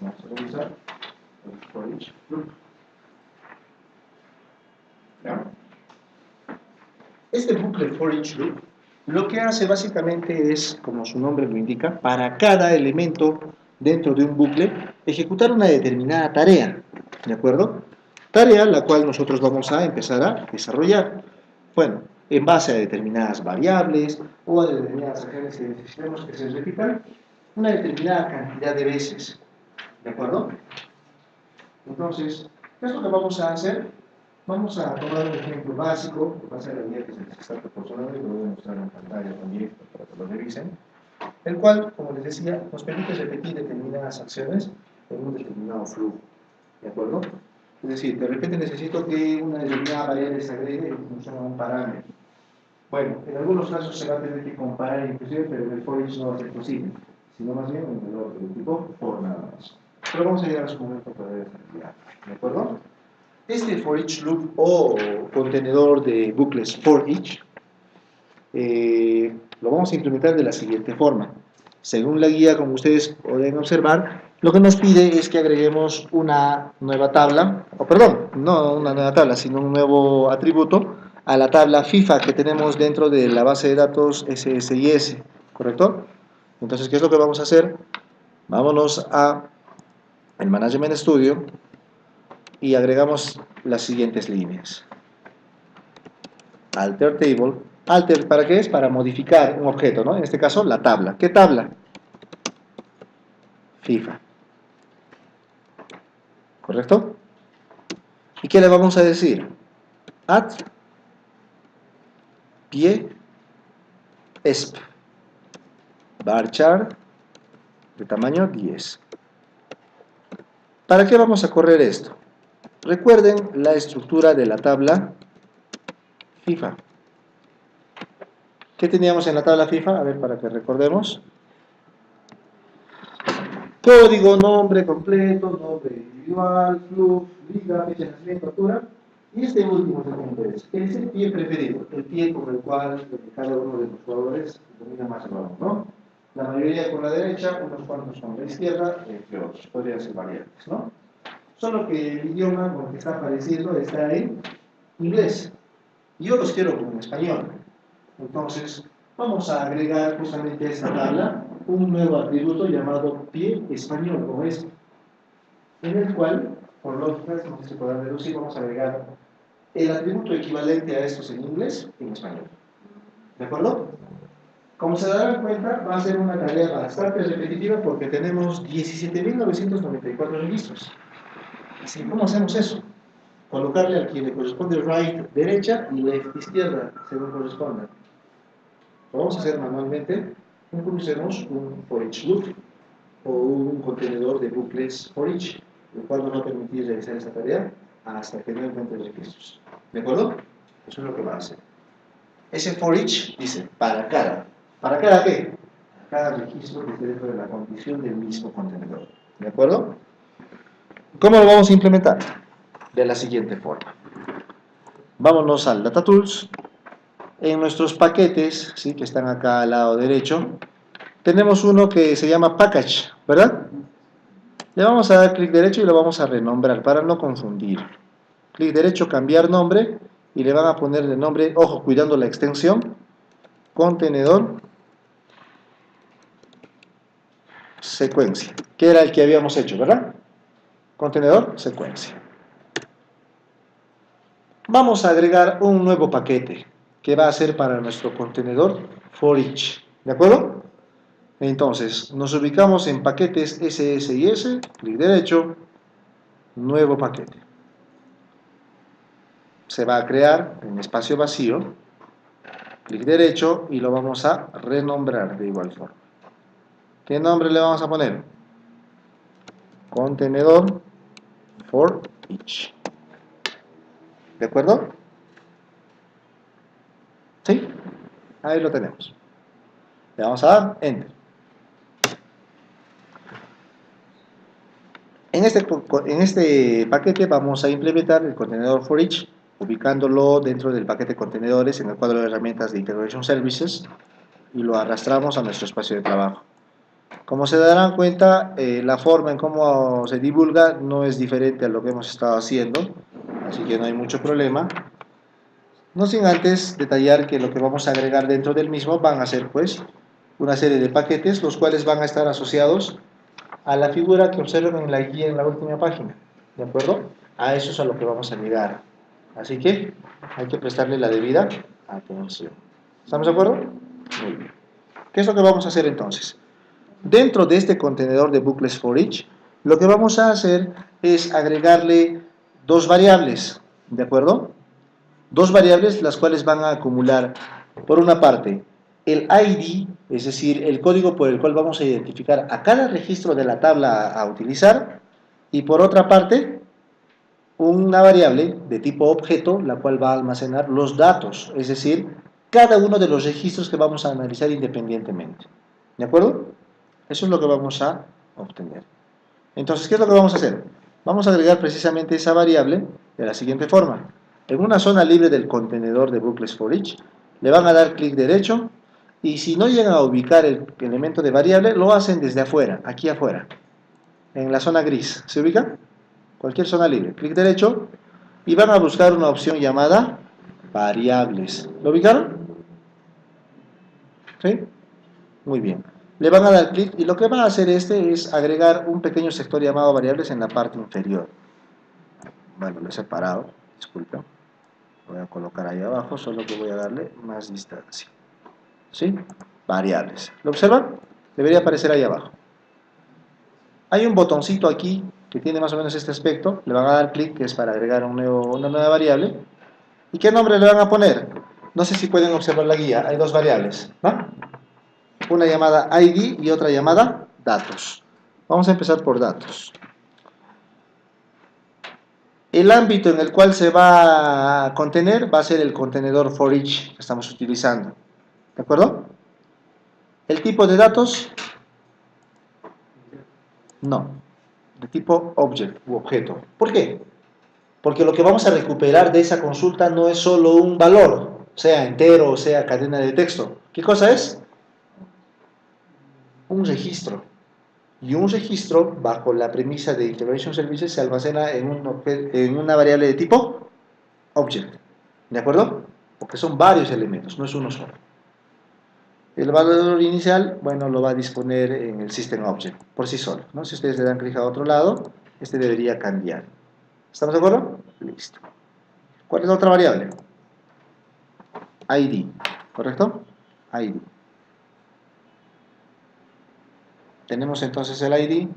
Vamos a revisar el for each loop. ¿Ya? Este bucle for each loop lo que hace básicamente es, como su nombre lo indica, para cada elemento dentro de un bucle ejecutar una determinada tarea, ¿de acuerdo? Tarea la cual nosotros vamos a empezar a desarrollar. Bueno, en base a determinadas variables o a determinadas acciones que necesitemos que se repitan una determinada cantidad de veces, ¿de acuerdo? Entonces, ¿qué es lo que vamos a hacer? Vamos a tomar un ejemplo básico, que va a ser la guía que se les está proporcionando y lo voy a mostrar en pantalla también para que lo revisen, el cual, como les decía, nos permite repetir determinadas acciones en un determinado flujo, ¿de acuerdo? Es decir, de repente necesito que una determinada variable se agregue en función a un parámetro. Bueno, en algunos casos se va a tener que comparar inclusive, pero en el for each no va a ser posible, sino más bien en el otro tipo for nada más. Pero vamos a llegar a su momento para desarrollar, ¿de acuerdo? Este for each loop o contenedor de bucles for each lo vamos a implementar de la siguiente forma. Según la guía, como ustedes pueden observar, lo que nos pide es que agreguemos una nueva tabla, o perdón, no una nueva tabla, sino un nuevo atributo a la tabla FIFA que tenemos dentro de la base de datos SSIS, ¿correcto? Entonces, ¿qué es lo que vamos a hacer? Vámonos a el Management Studio y agregamos las siguientes líneas. Alter Table. Alter, ¿para qué es? Para modificar un objeto, ¿no? En este caso, la tabla. ¿Qué tabla? FIFA. ¿Correcto? ¿Y qué le vamos a decir? Add pie esp varchar de tamaño 10. ¿Para qué vamos a correr esto? Recuerden la estructura de la tabla FIFA. ¿Qué teníamos en la tabla FIFA? A ver, para que recordemos. Código, nombre completo, nombre individual, flujo, liga, fecha de nacimiento, altura. Y este último es el pie preferido, el pie con el cual cada uno de los jugadores domina más el balón, ¿no? La mayoría con la derecha, unos cuantos con la izquierda, entre otros, podrían ser variables, ¿no? Solo que el idioma con el que está apareciendo está en inglés. Y yo los quiero en español. Entonces, vamos a agregar justamente a esta tabla un nuevo atributo llamado pie español, como este, en el cual, por lógica, como se podrá deducir, vamos a agregar el atributo equivalente a estos en inglés en español. ¿De acuerdo? Como se darán cuenta, va a ser una tarea bastante repetitiva porque tenemos 17.994 registros. Así, ¿cómo hacemos eso? Colocarle al que le corresponde right derecha y left izquierda, según corresponda. Lo vamos a hacer manualmente. Usemos un for each loop o un contenedor de bucles for each, el cual nos va a permitir realizar esta tarea hasta que no encuentre registros. ¿De acuerdo? Eso es lo que va a hacer. Ese for each dice para cada. ¿Para cada qué? Para cada registro que esté dentro de la condición del mismo contenedor. ¿De acuerdo? ¿Cómo lo vamos a implementar? De la siguiente forma. Vámonos al Data Tools. En nuestros paquetes, ¿sí? Que están acá al lado derecho, tenemos uno que se llama Package, ¿verdad? Le vamos a dar clic derecho y lo vamos a renombrar para no confundir. clic derecho, cambiar nombre, y le van a poner de nombre, ojo, cuidando la extensión, contenedor secuencia, que era el que habíamos hecho, ¿verdad? Contenedor secuencia. Vamos a agregar un nuevo paquete que va a ser para nuestro contenedor for each, ¿de acuerdo? Entonces, nos ubicamos en paquetes SS y S, clic derecho, nuevo paquete. Se va a crear en espacio vacío, clic derecho, y lo vamos a renombrar de igual forma. ¿Qué nombre le vamos a poner? Contenedor for each. ¿De acuerdo? ¿Sí? Ahí lo tenemos. Le vamos a dar Enter. En este paquete vamos a implementar el contenedor for each, ubicándolo dentro del paquete contenedores en el cuadro de herramientas de Integration Services, y lo arrastramos a nuestro espacio de trabajo. Como se darán cuenta, la forma en cómo se divulga no es diferente a lo que hemos estado haciendo, así que no hay mucho problema. No sin antes detallar que lo que vamos a agregar dentro del mismo van a ser pues una serie de paquetes, los cuales van a estar asociados a la figura que observan en la guía en la última página, ¿de acuerdo? A eso es a lo que vamos a llegar. Así que hay que prestarle la debida atención. ¿Estamos de acuerdo? Muy bien. ¿Qué es lo que vamos a hacer entonces? Dentro de este contenedor de bucles for each, lo que vamos a hacer es agregarle dos variables, ¿de acuerdo? Dos variables las cuales van a acumular, por una parte, el ID, es decir, el código por el cual vamos a identificar a cada registro de la tabla a utilizar, y por otra parte, una variable de tipo objeto, la cual va a almacenar los datos, es decir, cada uno de los registros que vamos a analizar independientemente. ¿De acuerdo? Eso es lo que vamos a obtener. Entonces, ¿qué es lo que vamos a hacer? Vamos a agregar precisamente esa variable de la siguiente forma. En una zona libre del contenedor de bucles for each, le van a dar clic derecho, y si no llegan a ubicar el elemento de variable, lo hacen desde afuera, aquí afuera, en la zona gris. ¿Se ubica? Cualquier zona libre. Clic derecho, y van a buscar una opción llamada variables. ¿Lo ubicaron? ¿Sí? Muy bien. Le van a dar clic, y lo que va a hacer es agregar un pequeño sector llamado variables en la parte inferior. Bueno, lo he separado, disculpen. Voy a colocar ahí abajo, solo que voy a darle más distancia. ¿Sí? Variables. ¿Lo observan? Debería aparecer ahí abajo. Hay un botoncito aquí que tiene más o menos este aspecto. Le van a dar clic, que es para agregar una nueva variable. ¿Y qué nombre le van a poner? No sé si pueden observar la guía. Hay dos variables, ¿no? Una llamada ID y otra llamada datos. Vamos a empezar por datos. El ámbito en el cual se va a contener va a ser el contenedor for each que estamos utilizando. ¿De acuerdo? El tipo de datos, no, de tipo object u objeto. ¿Por qué? Porque lo que vamos a recuperar de esa consulta no es solo un valor, sea entero o sea cadena de texto. ¿Qué cosa es? Un registro. Y un registro, bajo la premisa de Integration Services, se almacena en una variable de tipo object. ¿De acuerdo? Porque son varios elementos, no es uno solo. El valor inicial, bueno, lo va a disponer en el System Object, por sí solo, ¿no? Si ustedes le dan clic a otro lado, este debería cambiar. ¿Estamos de acuerdo? Listo. ¿Cuál es la otra variable? ID, ¿correcto? ID. Tenemos entonces el ID.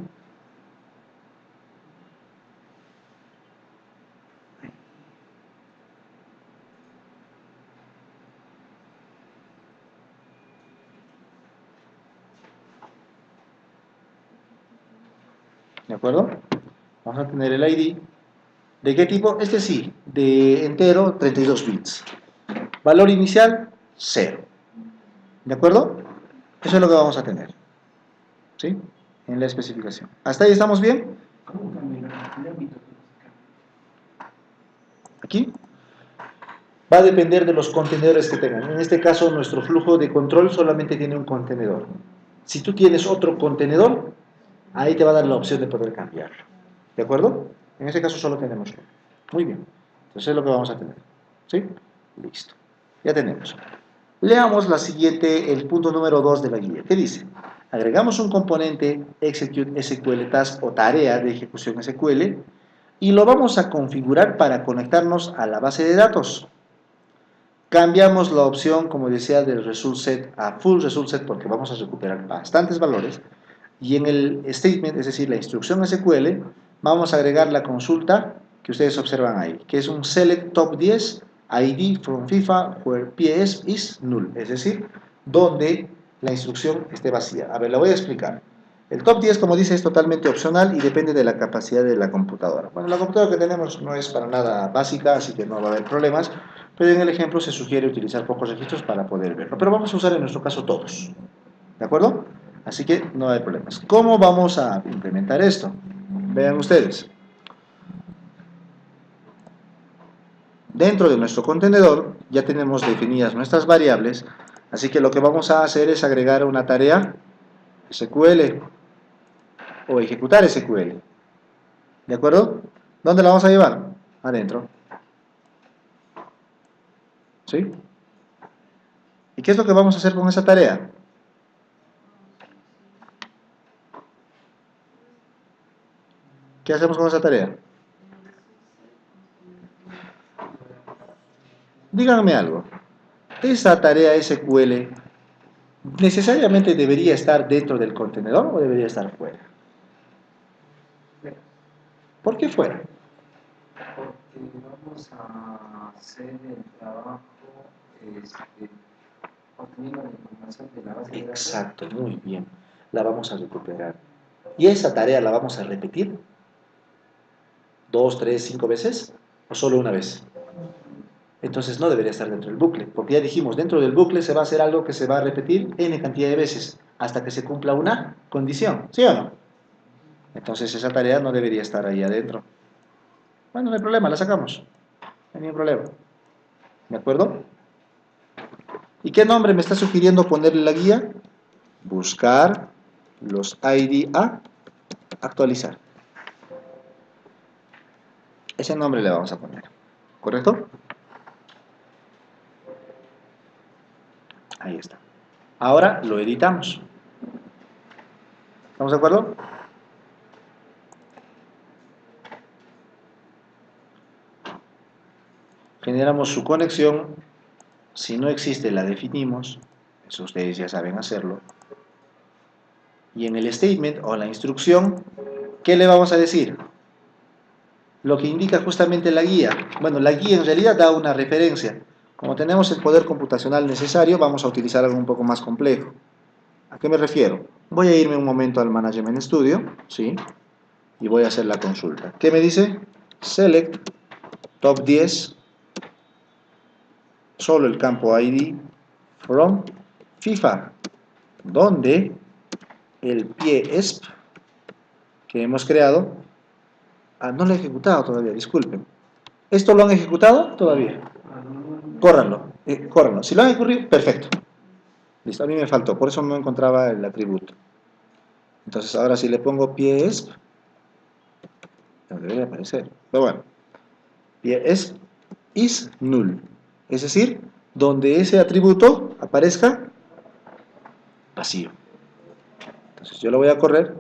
¿De acuerdo? Vamos a tener el ID. ¿De qué tipo? Este sí, de entero, 32 bits. Valor inicial, 0. ¿De acuerdo? Eso es lo que vamos a tener. ¿Sí? En la especificación. ¿Hasta ahí estamos bien? ¿Cómo cambia el ámbito? Aquí. Va a depender de los contenedores que tengan. En este caso, nuestro flujo de control solamente tiene un contenedor. Si tú tienes otro contenedor, ahí te va a dar la opción de poder cambiarlo. ¿De acuerdo? En este caso solo tenemos uno. Muy bien. Entonces es lo que vamos a tener. ¿Sí? Listo. Ya tenemos. Leamos la siguiente, el punto número 2 de la guía. ¿Qué dice? Agregamos un componente execute SQL task o tarea de ejecución SQL y lo vamos a configurar para conectarnos a la base de datos. Cambiamos la opción, como decía, del result set a full result set porque vamos a recuperar bastantes valores. Y en el statement, es decir, la instrucción SQL, vamos a agregar la consulta que ustedes observan ahí, que es un select top 10 ID from FIFA where PS is null, es decir, donde la instrucción esté vacía. A ver, la voy a explicar. El top 10, como dice, es totalmente opcional y depende de la capacidad de la computadora. Bueno, la computadora que tenemos no es para nada básica, así que no va a haber problemas, pero en el ejemplo se sugiere utilizar pocos registros para poder verlo. Pero vamos a usar en nuestro caso todos, ¿de acuerdo? Así que no hay problemas. ¿Cómo vamos a implementar esto? Vean ustedes. Dentro de nuestro contenedor ya tenemos definidas nuestras variables, así que lo que vamos a hacer es agregar una tarea SQL o ejecutar SQL. ¿De acuerdo? ¿Dónde la vamos a llevar? Adentro. ¿Sí? ¿Y qué es lo que vamos a hacer con esa tarea? ¿Qué hacemos con esa tarea? Díganme algo. ¿Esa tarea SQL necesariamente debería estar dentro del contenedor o debería estar fuera? ¿Por qué fuera? Porque vamos a hacer el trabajo obteniendo la información de la base de datos. Exacto, muy bien. La vamos a recuperar. ¿Y esa tarea la vamos a repetir? ¿2, 3, 5 veces? ¿O solo una vez? Entonces no debería estar dentro del bucle, porque ya dijimos, dentro del bucle se va a hacer algo que se va a repetir n cantidad de veces, hasta que se cumpla una condición, ¿sí o no? Entonces esa tarea no debería estar ahí adentro. Bueno, no hay problema, la sacamos. No hay ningún problema. ¿De acuerdo? ¿Y qué nombre me está sugiriendo ponerle la guía? Buscar los ID a actualizar. Ese nombre le vamos a poner. ¿Correcto? Ahí está. Ahora lo editamos. ¿Estamos de acuerdo? Generamos su conexión. Si no existe, la definimos. Eso ustedes ya saben hacerlo. Y en el statement o la instrucción, ¿qué le vamos a decir? Lo que indica justamente la guía. Bueno, la guía en realidad da una referencia. Como tenemos el poder computacional necesario, vamos a utilizar algo un poco más complejo. ¿A qué me refiero? Voy a irme un momento al Management Studio, ¿sí? Y voy a hacer la consulta. ¿Qué me dice? Select top 10, solo el campo ID from FIFA, donde el pie ESP que hemos creado, no lo he ejecutado todavía, disculpen. ¿Esto lo han ejecutado? Todavía. Córranlo, córranlo. Si lo han ejecutado, perfecto. Listo, a mí me faltó, por eso no encontraba el atributo. Entonces ahora si le pongo pie ESP, no debería aparecer, pero bueno. Pie ESP is null. Es decir, donde ese atributo aparezca vacío. Entonces yo lo voy a correr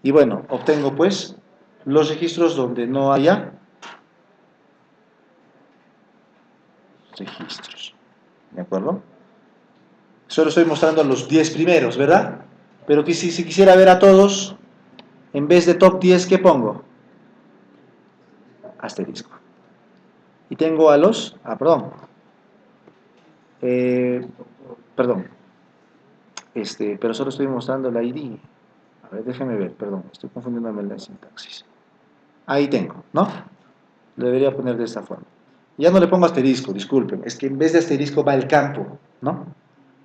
y bueno, obtengo pues los registros donde no haya registros. ¿De acuerdo? Solo estoy mostrando los 10 primeros, ¿verdad? Pero que si quisiera ver a todos, en vez de top 10, ¿qué pongo? Asterisco. Y tengo a los... perdón. Pero solo estoy mostrando la ID. A ver, déjeme ver, perdón. Estoy confundiéndome la sintaxis. Ahí tengo, ¿no? Lo debería poner de esta forma. Ya no le pongo asterisco, disculpen. Es que en vez de asterisco va el campo, ¿no?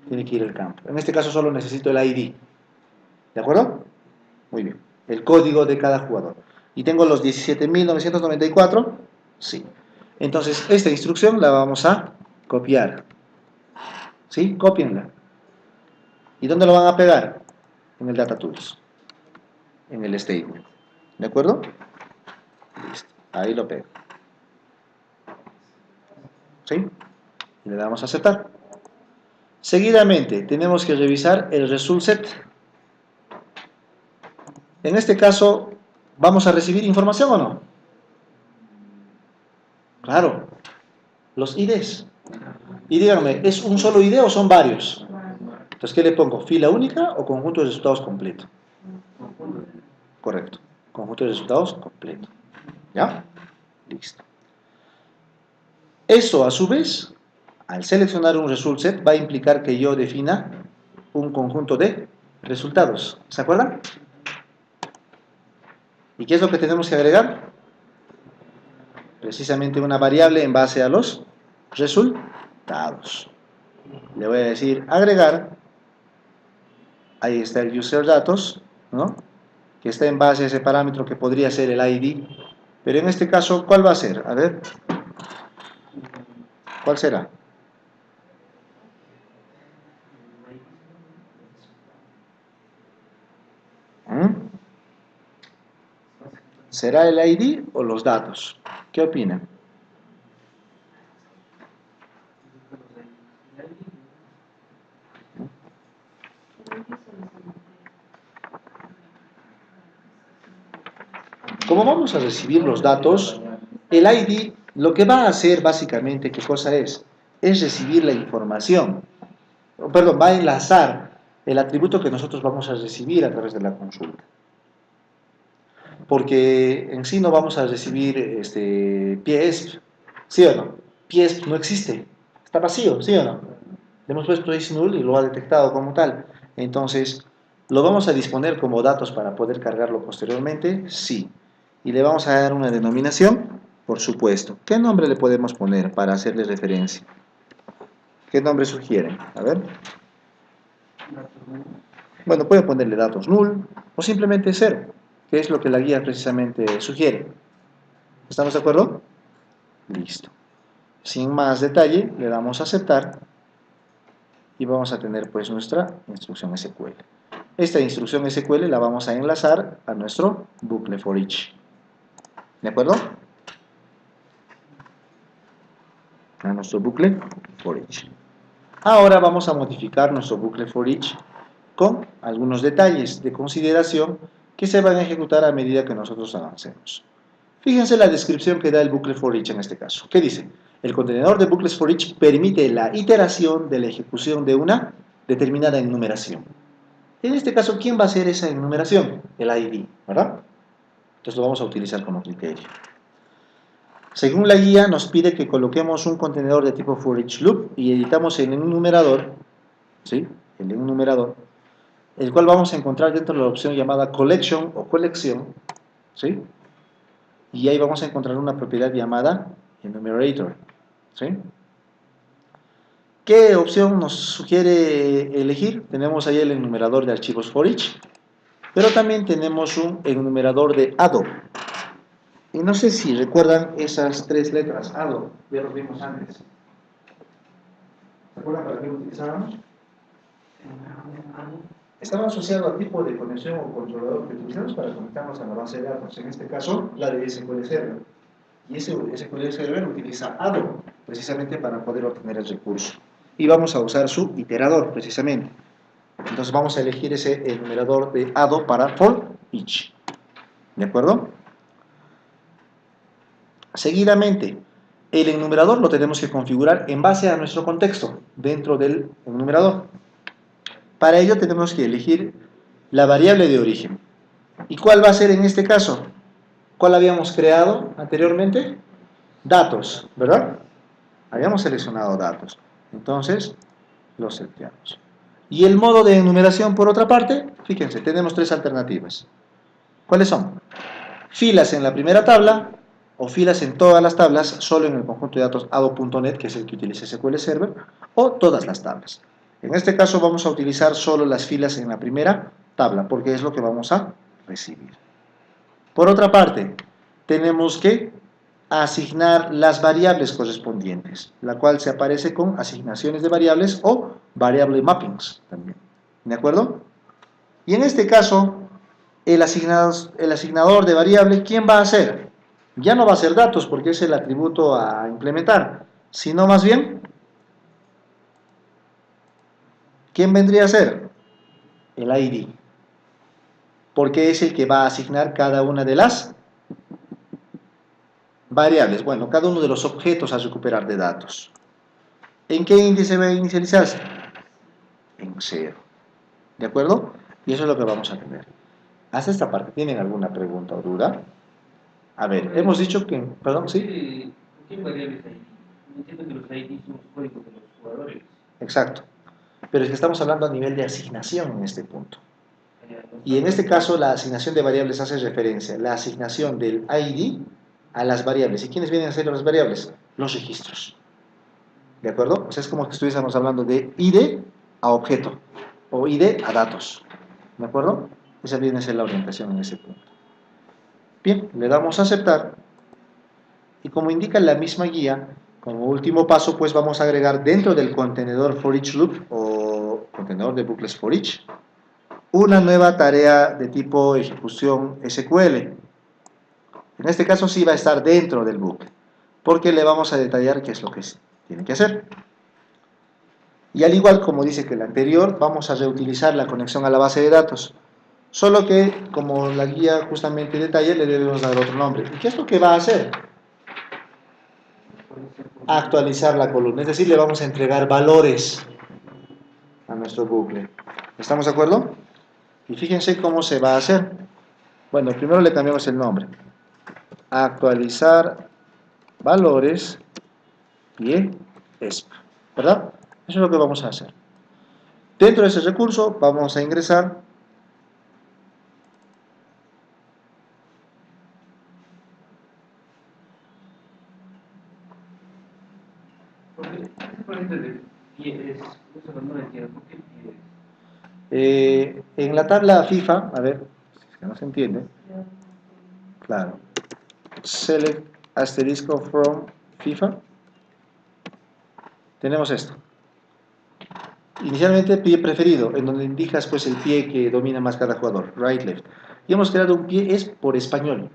Tiene que ir el campo. En este caso solo necesito el ID. ¿De acuerdo? Muy bien. El código de cada jugador. ¿Y tengo los 17.994? Sí. Entonces, esta instrucción la vamos a copiar. ¿Sí? Cópienla. ¿Y dónde lo van a pegar? En el Data Tools. En el statement. ¿De acuerdo? Listo. Ahí lo pego. ¿sí? Y le damos a aceptar. Seguidamente, tenemos que revisar el result set. En este caso, ¿vamos a recibir información o no? Claro, los IDs. Y díganme, ¿es un solo ID o son varios? Entonces, ¿qué le pongo? ¿Fila única o conjunto de resultados completo? Correcto, conjunto de resultados completo. ¿Ya? Listo. Eso, a su vez, al seleccionar un result set, va a implicar que yo defina un conjunto de resultados. ¿Se acuerdan? ¿Y qué es lo que tenemos que agregar? Precisamente una variable en base a los resultados. Le voy a decir agregar. Ahí está el user datos, ¿no? Que está en base a ese parámetro que podría ser el ID. Pero en este caso, ¿cuál va a ser? A ver. ¿Cuál será? ¿Será el ID o los datos? ¿Qué opinan? Como vamos a recibir los datos, el ID lo que va a hacer básicamente, ¿qué cosa es? Es recibir la información. Perdón, va a enlazar el atributo que nosotros vamos a recibir a través de la consulta. Porque en sí no vamos a recibir PIESP, ¿sí o no? PIESP no existe, está vacío, ¿sí o no? Le hemos puesto is null y lo ha detectado como tal. Entonces, ¿lo vamos a disponer como datos para poder cargarlo posteriormente? Sí. ¿Y le vamos a dar una denominación? Por supuesto. ¿Qué nombre le podemos poner para hacerle referencia? ¿Qué nombre sugieren? A ver. Bueno, puede ponerle datos null o simplemente 0, que es lo que la guía precisamente sugiere. ¿Estamos de acuerdo? Listo. Sin más detalle, le damos a aceptar y vamos a tener pues nuestra instrucción SQL. Esta instrucción SQL la vamos a enlazar a nuestro bucle for each. ¿De acuerdo? A nuestro bucle for each. Ahora vamos a modificar nuestro bucle for each con algunos detalles de consideración que se van a ejecutar a medida que nosotros avancemos. Fíjense la descripción que da el bucle for each en este caso. ¿Qué dice? El contenedor de bucles for each permite la iteración de la ejecución de una determinada enumeración. En este caso, ¿quién va a hacer esa enumeración? El ID, ¿verdad? Entonces lo vamos a utilizar como criterio. Según la guía, nos pide que coloquemos un contenedor de tipo for each loop y editamos el enumerador, ¿sí? El enumerador, el cual vamos a encontrar dentro de la opción llamada collection o colección, ¿sí? Y ahí vamos a encontrar una propiedad llamada enumerator, ¿sí? ¿Qué opción nos sugiere elegir? Tenemos ahí el enumerador de archivos for each, pero también tenemos un enumerador de ADO. Y no sé si recuerdan esas tres letras, ADO, ya lo vimos antes. ¿Se acuerdan para qué lo utilizábamos? Estaba asociado al tipo de conexión o controlador que utilizamos para conectarnos a la base de datos, en este caso la de SQL Server. Y ese SQL Server utiliza ADO precisamente para poder obtener el recurso. Y vamos a usar su iterador precisamente. Entonces vamos a elegir ese enumerador de ADO para for each. ¿De acuerdo? Seguidamente, el enumerador lo tenemos que configurar en base a nuestro contexto dentro del enumerador. Para ello tenemos que elegir la variable de origen. ¿Y cuál va a ser en este caso? ¿Cuál habíamos creado anteriormente? Datos, ¿verdad? Habíamos seleccionado datos. Entonces, lo seteamos. Y el modo de enumeración, por otra parte, fíjense, tenemos tres alternativas. ¿Cuáles son? Filas en la primera tabla, o filas en todas las tablas, solo en el conjunto de datos ado.net, que es el que utiliza SQL Server, o todas las tablas. En este caso vamos a utilizar solo las filas en la primera tabla, porque es lo que vamos a recibir. Por otra parte, tenemos que asignar las variables correspondientes, la cual se aparece con asignaciones de variables o variable mappings también. ¿De acuerdo? Y en este caso, el asignador de variable, ¿quién va a ser? Ya no va a ser datos porque es el atributo a implementar, sino más bien, ¿quién vendría a ser? El ID, porque es el que va a asignar cada una de las variables, bueno, cada uno de los objetos a recuperar de datos. ¿En qué índice va a inicializarse? En 0. ¿De acuerdo? Y eso es lo que vamos a tener. Hasta esta parte, ¿tienen alguna pregunta o duda? A ver, hemos dicho que... Perdón, ¿sí? ¿Qué variables hay? Entiendo que los ID son los códigos de los jugadores. Exacto. Pero es que estamos hablando a nivel de asignación en este punto. Y en este caso la asignación de variables hace referencia a la asignación del ID a las variables. ¿Y quiénes vienen a ser las variables? Los registros. ¿De acuerdo? O sea, es como que estuviésemos hablando de ID a objeto o ID a datos. ¿De acuerdo? Esa viene a ser la orientación en ese punto. Bien, le damos a aceptar. Y como indica la misma guía, como último paso, pues vamos a agregar dentro del contenedor for each loop o contenedor de bucles for each una nueva tarea de tipo ejecución SQL. En este caso sí va a estar dentro del bucle, porque le vamos a detallar qué es lo que tiene que hacer. Y al igual como dice que el anterior, vamos a reutilizar la conexión a la base de datos. Solo que, como la guía justamente detalla, le debemos dar otro nombre. ¿Y qué es lo que va a hacer? Actualizar la columna, es decir, le vamos a entregar valores a nuestro bucle. ¿Estamos de acuerdo? Y fíjense cómo se va a hacer. Bueno, primero le cambiamos el nombre. Actualizar valores y ESP, ¿verdad? Eso es lo que vamos a hacer. Dentro de ese recurso vamos a ingresar en la tabla FIFA, a ver, si es que no se entiende, claro, select asterisco from FIFA, tenemos esto. Inicialmente pie preferido, en donde indicas pues el pie que domina más cada jugador, right, left. Y hemos creado un pie es por español.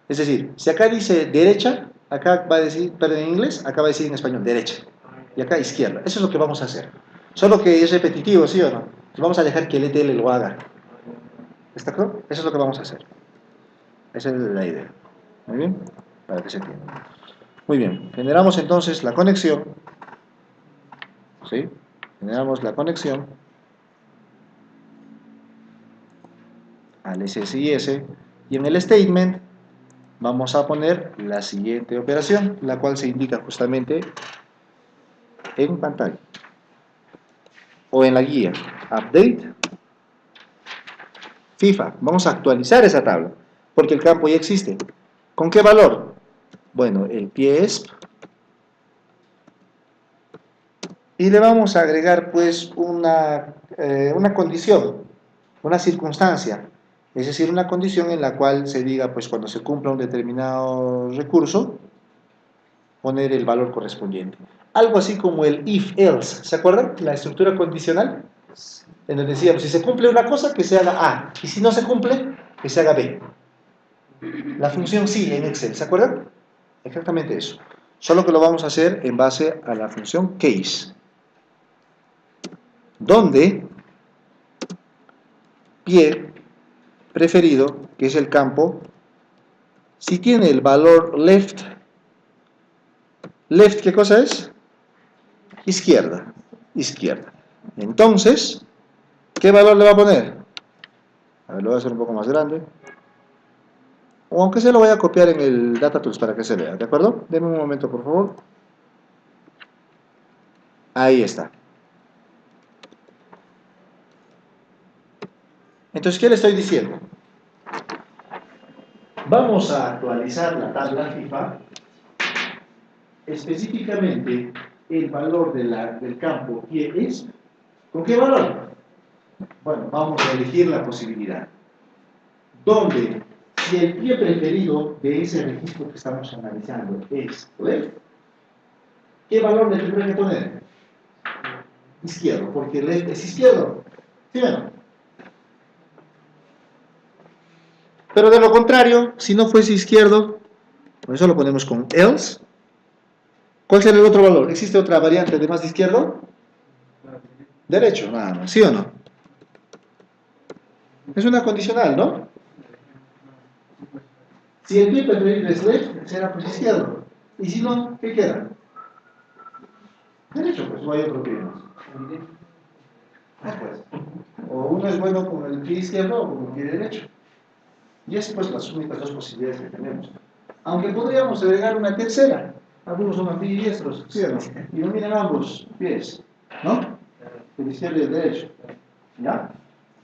Es decir, si acá dice derecha, acá va a decir, perdón, en inglés, acá va a decir en español derecha. Y acá izquierda. Eso es lo que vamos a hacer. Solo que es repetitivo, ¿sí o no? Entonces vamos a dejar que el ETL lo haga. ¿Está claro? Eso es lo que vamos a hacer. Esa es la idea. Muy bien, para que se entienda. Muy bien, generamos entonces la conexión. ¿Sí? Generamos la conexión al SSIS y en el statement vamos a poner la siguiente operación, la cual se indica justamente en pantalla o en la guía. Update FIFA. Vamos a actualizar esa tabla porque el campo ya existe. ¿Con qué valor? Bueno, el pie ESP. Y le vamos a agregar pues una condición, una circunstancia, es decir, una condición en la cual se diga pues cuando se cumpla un determinado recurso, poner el valor correspondiente. Algo así como el if-else, ¿se acuerdan? La estructura condicional, en donde decíamos, si se cumple una cosa, que se haga A, y si no se cumple, que se haga B. La función sí en Excel, ¿se acuerdan? Exactamente eso. Solo que lo vamos a hacer en base a la función case, donde pie preferido, que es el campo, si tiene el valor left, left, ¿qué cosa es? Izquierda, izquierda. Entonces, ¿qué valor le va a poner? A ver, lo voy a hacer un poco más grande. O aunque se lo voy a copiar en el DataTools para que se vea, ¿de acuerdo? Denme un momento, por favor. Ahí está. Entonces, ¿qué le estoy diciendo? Vamos a actualizar la tabla FIFA, específicamente el valor del campo pie es, ¿con qué valor? Bueno, vamos a elegir la posibilidad, donde si el pie preferido de ese registro que estamos analizando es left, ¿qué valor le tendré que poner? Izquierdo, porque left es izquierdo, ¿sí o no? Pero de lo contrario, si no fuese izquierdo, por eso lo ponemos con else, ¿Cuál será el otro valor? ¿Existe otra variante además de izquierdo? Derecho, nada más, ¿sí o no? Es una condicional, ¿no? Si el pie preferible es left, será pues izquierdo. Y si no, ¿qué queda? Derecho, pues, no hay otro pie más. Ah, pues. O uno es bueno con el pie izquierdo o con el pie derecho. Y esas pues las únicas dos posibilidades que tenemos. Aunque podríamos agregar una tercera. Algunos son ambidiestros, ¿sí o no? Y dominan ambos pies, ¿no? El izquierdo y el derecho. ¿Ya?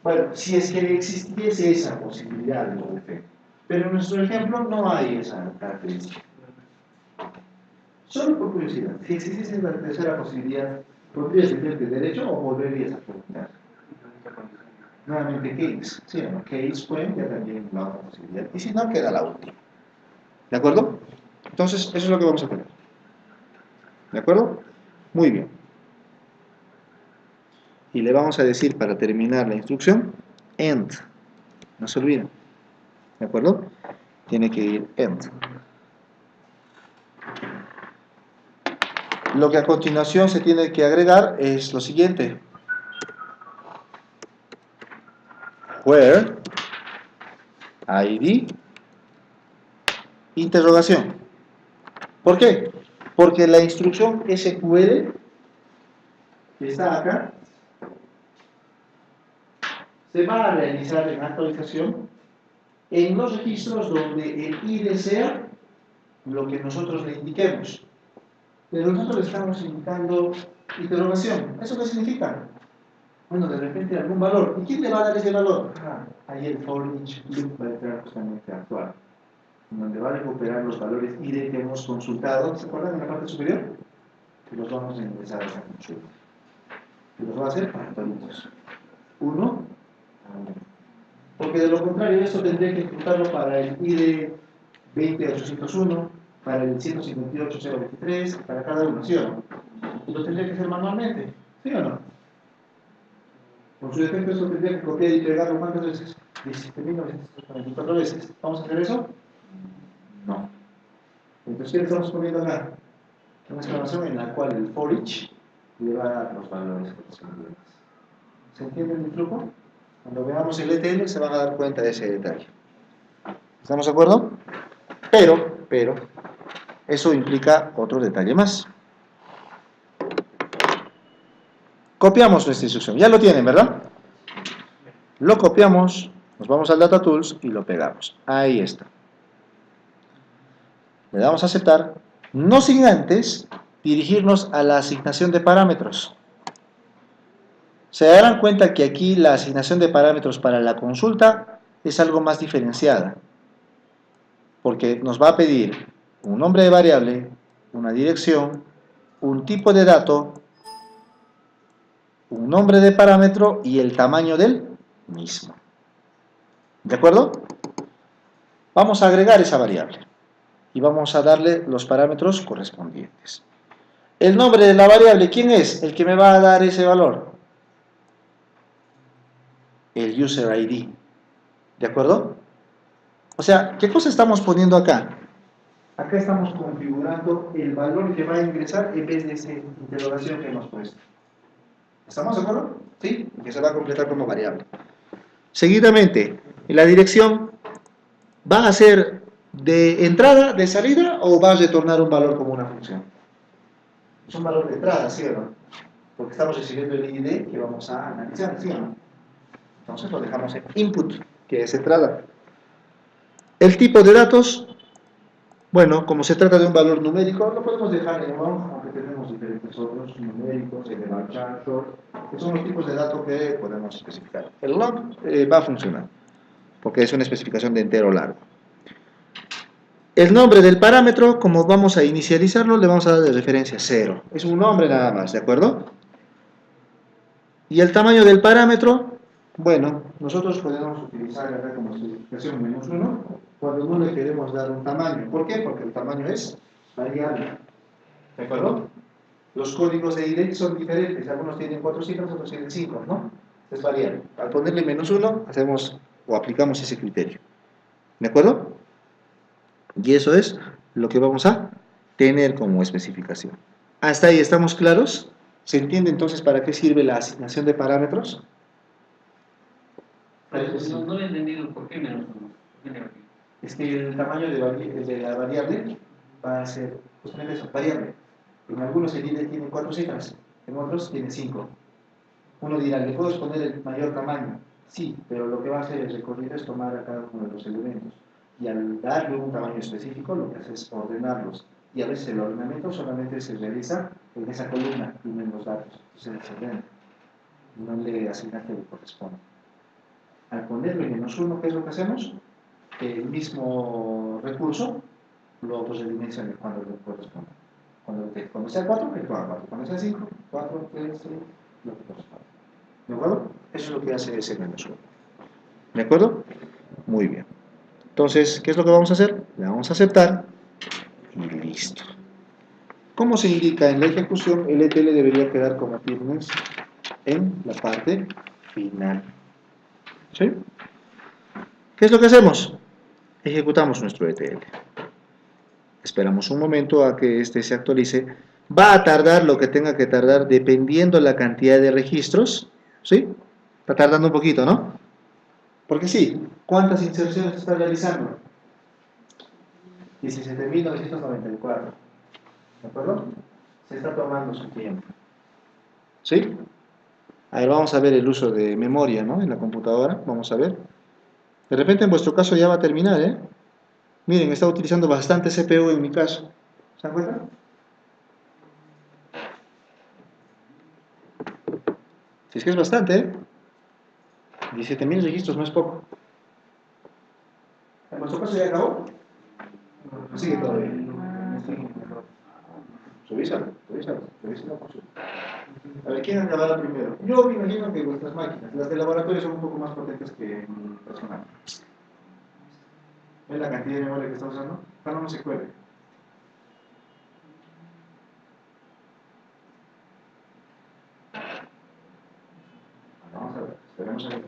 Bueno, si es que existiese esa posibilidad de defecto. Pero en nuestro ejemplo no hay esa característica. Solo por curiosidad, si existiese la tercera posibilidad, ¿podrías decirte derecho o volverías a preguntar? Nuevamente Keynes, ¿sí o no? Keynes fue ya también la otra posibilidad. Y si no, queda la última. ¿De acuerdo? Entonces, eso es lo que vamos a tener. ¿De acuerdo? Muy bien. Y le vamos a decir para terminar la instrucción, end. No se olviden. ¿De acuerdo? Tiene que ir end. Lo que a continuación se tiene que agregar es lo siguiente. Where ID interrogación. ¿Por qué? Porque la instrucción SQL que está acá se va a realizar en actualización en los registros donde el ID sea lo que nosotros le indiquemos. Pero nosotros le estamos indicando interrogación. ¿Eso qué significa? Bueno, de repente algún valor. ¿Y quién le va a dar ese valor? Ahí el for each loop va a entrar justamente a actuar, donde va a recuperar los valores ID que hemos consultado. ¿Se acuerdan en la parte superior? Que los vamos a ingresar a esa consulta. Y los va a hacer actualitos. Uno a uno. Porque de lo contrario, esto tendría que ejecutarlo para el ID 20801, para el 158023, para cada uno, ¿sí o no? Y lo tendría que hacer manualmente, ¿sí o no? Por su defecto, esto tendría que copiar y pegarlo ¿cuántas veces? 17.944 veces. ¿Vamos a hacer eso? No. Entonces, ¿qué le estamos poniendo acá? Una exclamación en la cual el for each le va a dar los valores correspondientes. ¿Se entiende mi flujo? Cuando veamos el ETL se van a dar cuenta de ese detalle. ¿Estamos de acuerdo? Pero, eso implica otro detalle más. Copiamos nuestra instrucción. Ya lo tienen, ¿verdad? Lo copiamos, nos vamos al Data Tools y lo pegamos. Ahí está. Le damos a aceptar, no sin antes dirigirnos a la asignación de parámetros. Se darán cuenta que aquí la asignación de parámetros para la consulta es algo más diferenciada, porque nos va a pedir un nombre de variable, una dirección, un tipo de dato, un nombre de parámetro y el tamaño del mismo. ¿De acuerdo? Vamos a agregar esa variable y vamos a darle los parámetros correspondientes. El nombre de la variable, ¿quién es el que me va a dar ese valor? El user ID. ¿De acuerdo? O sea, ¿qué cosa estamos poniendo acá? Acá estamos configurando el valor que va a ingresar en vez de esa interrogación que hemos puesto. ¿Estamos de acuerdo? Sí, que se va a completar como variable. Seguidamente, la dirección va a ser de entrada, de salida, o va a retornar un valor como una función. Es un valor de entrada, ¿sí o no? Porque estamos recibiendo el ID que vamos a analizar, ¿sí o no? Entonces lo dejamos en input, que es entrada. El tipo de datos, bueno, como se trata de un valor numérico, lo podemos dejar en long, aunque tenemos diferentes otros numéricos, el de marchar, short, que son los tipos de datos que podemos especificar. El long va a funcionar, porque es una especificación de entero largo. El nombre del parámetro, como vamos a inicializarlo, le vamos a dar de referencia 0. Es un nombre nada más, ¿de acuerdo? Y el tamaño del parámetro, bueno, nosotros podemos utilizar acá como especificación -1 cuando no le queremos dar un tamaño. ¿Por qué? Porque el tamaño es variable. ¿De acuerdo? Los códigos de ID son diferentes. Algunos tienen 4 cifras, otros tienen 5, ¿no? Es variable. Al ponerle -1, hacemos o aplicamos ese criterio. ¿De acuerdo? Y eso es lo que vamos a tener como especificación. ¿Hasta ahí estamos claros? ¿Se entiende entonces para qué sirve la asignación de parámetros? No he entendido por qué menos uno. ¿Por qué negativo? Es que el tamaño de la variable va a ser justamente eso, variable. En algunos tiene 4 cifras, en otros tiene 5. Uno dirá, ¿le puedo exponer el mayor tamaño? Sí, pero lo que va a hacer el recorrido es tomar a cada uno de los elementos. Y al darle un tamaño específico, lo que hace es ordenarlos. Y a veces el ordenamiento solamente se realiza en esa columna, tienen los datos. Entonces se ordena. No le asigna que le corresponde. Al ponerle -1, ¿qué es lo que hacemos? El mismo recurso lo redimensiona cuando le corresponde. Cuando sea 4, que ponga 4. Cuando sea 5, 4, 3, 6, lo que corresponde. ¿De acuerdo? Eso es lo que hace ese -1. ¿De acuerdo? Muy bien. Entonces, ¿qué es lo que vamos a hacer? Le vamos a aceptar y listo. ¿Cómo se indica en la ejecución? El ETL debería quedar como firmes en la parte final. ¿Sí? ¿Qué es lo que hacemos? Ejecutamos nuestro ETL. Esperamos un momento a que este se actualice. Va a tardar lo que tenga que tardar dependiendo la cantidad de registros. ¿Sí? Está tardando un poquito, ¿no? Porque sí, ¿cuántas inserciones está realizando? 17.994. ¿De acuerdo? Se está tomando su tiempo. ¿Sí? A ver, vamos a ver el uso de memoria, ¿no? En la computadora, vamos a ver. De repente en vuestro caso ya va a terminar, ¿eh? Miren, está utilizando bastante CPU en mi caso. ¿Se dan cuenta? Si es que es bastante, ¿eh? 17.000 registros no es poco. ¿En vuestro caso ya acabó? Sigue todavía. Revísalo. Por su. A ver, ¿quién acabará primero? Yo me imagino que vuestras máquinas, las de laboratorio son un poco más potentes que mi personal. ¿Ven la cantidad de memoria que está usando? Ojalá no se cuelgue. Vamos a ver, esperemos a ver.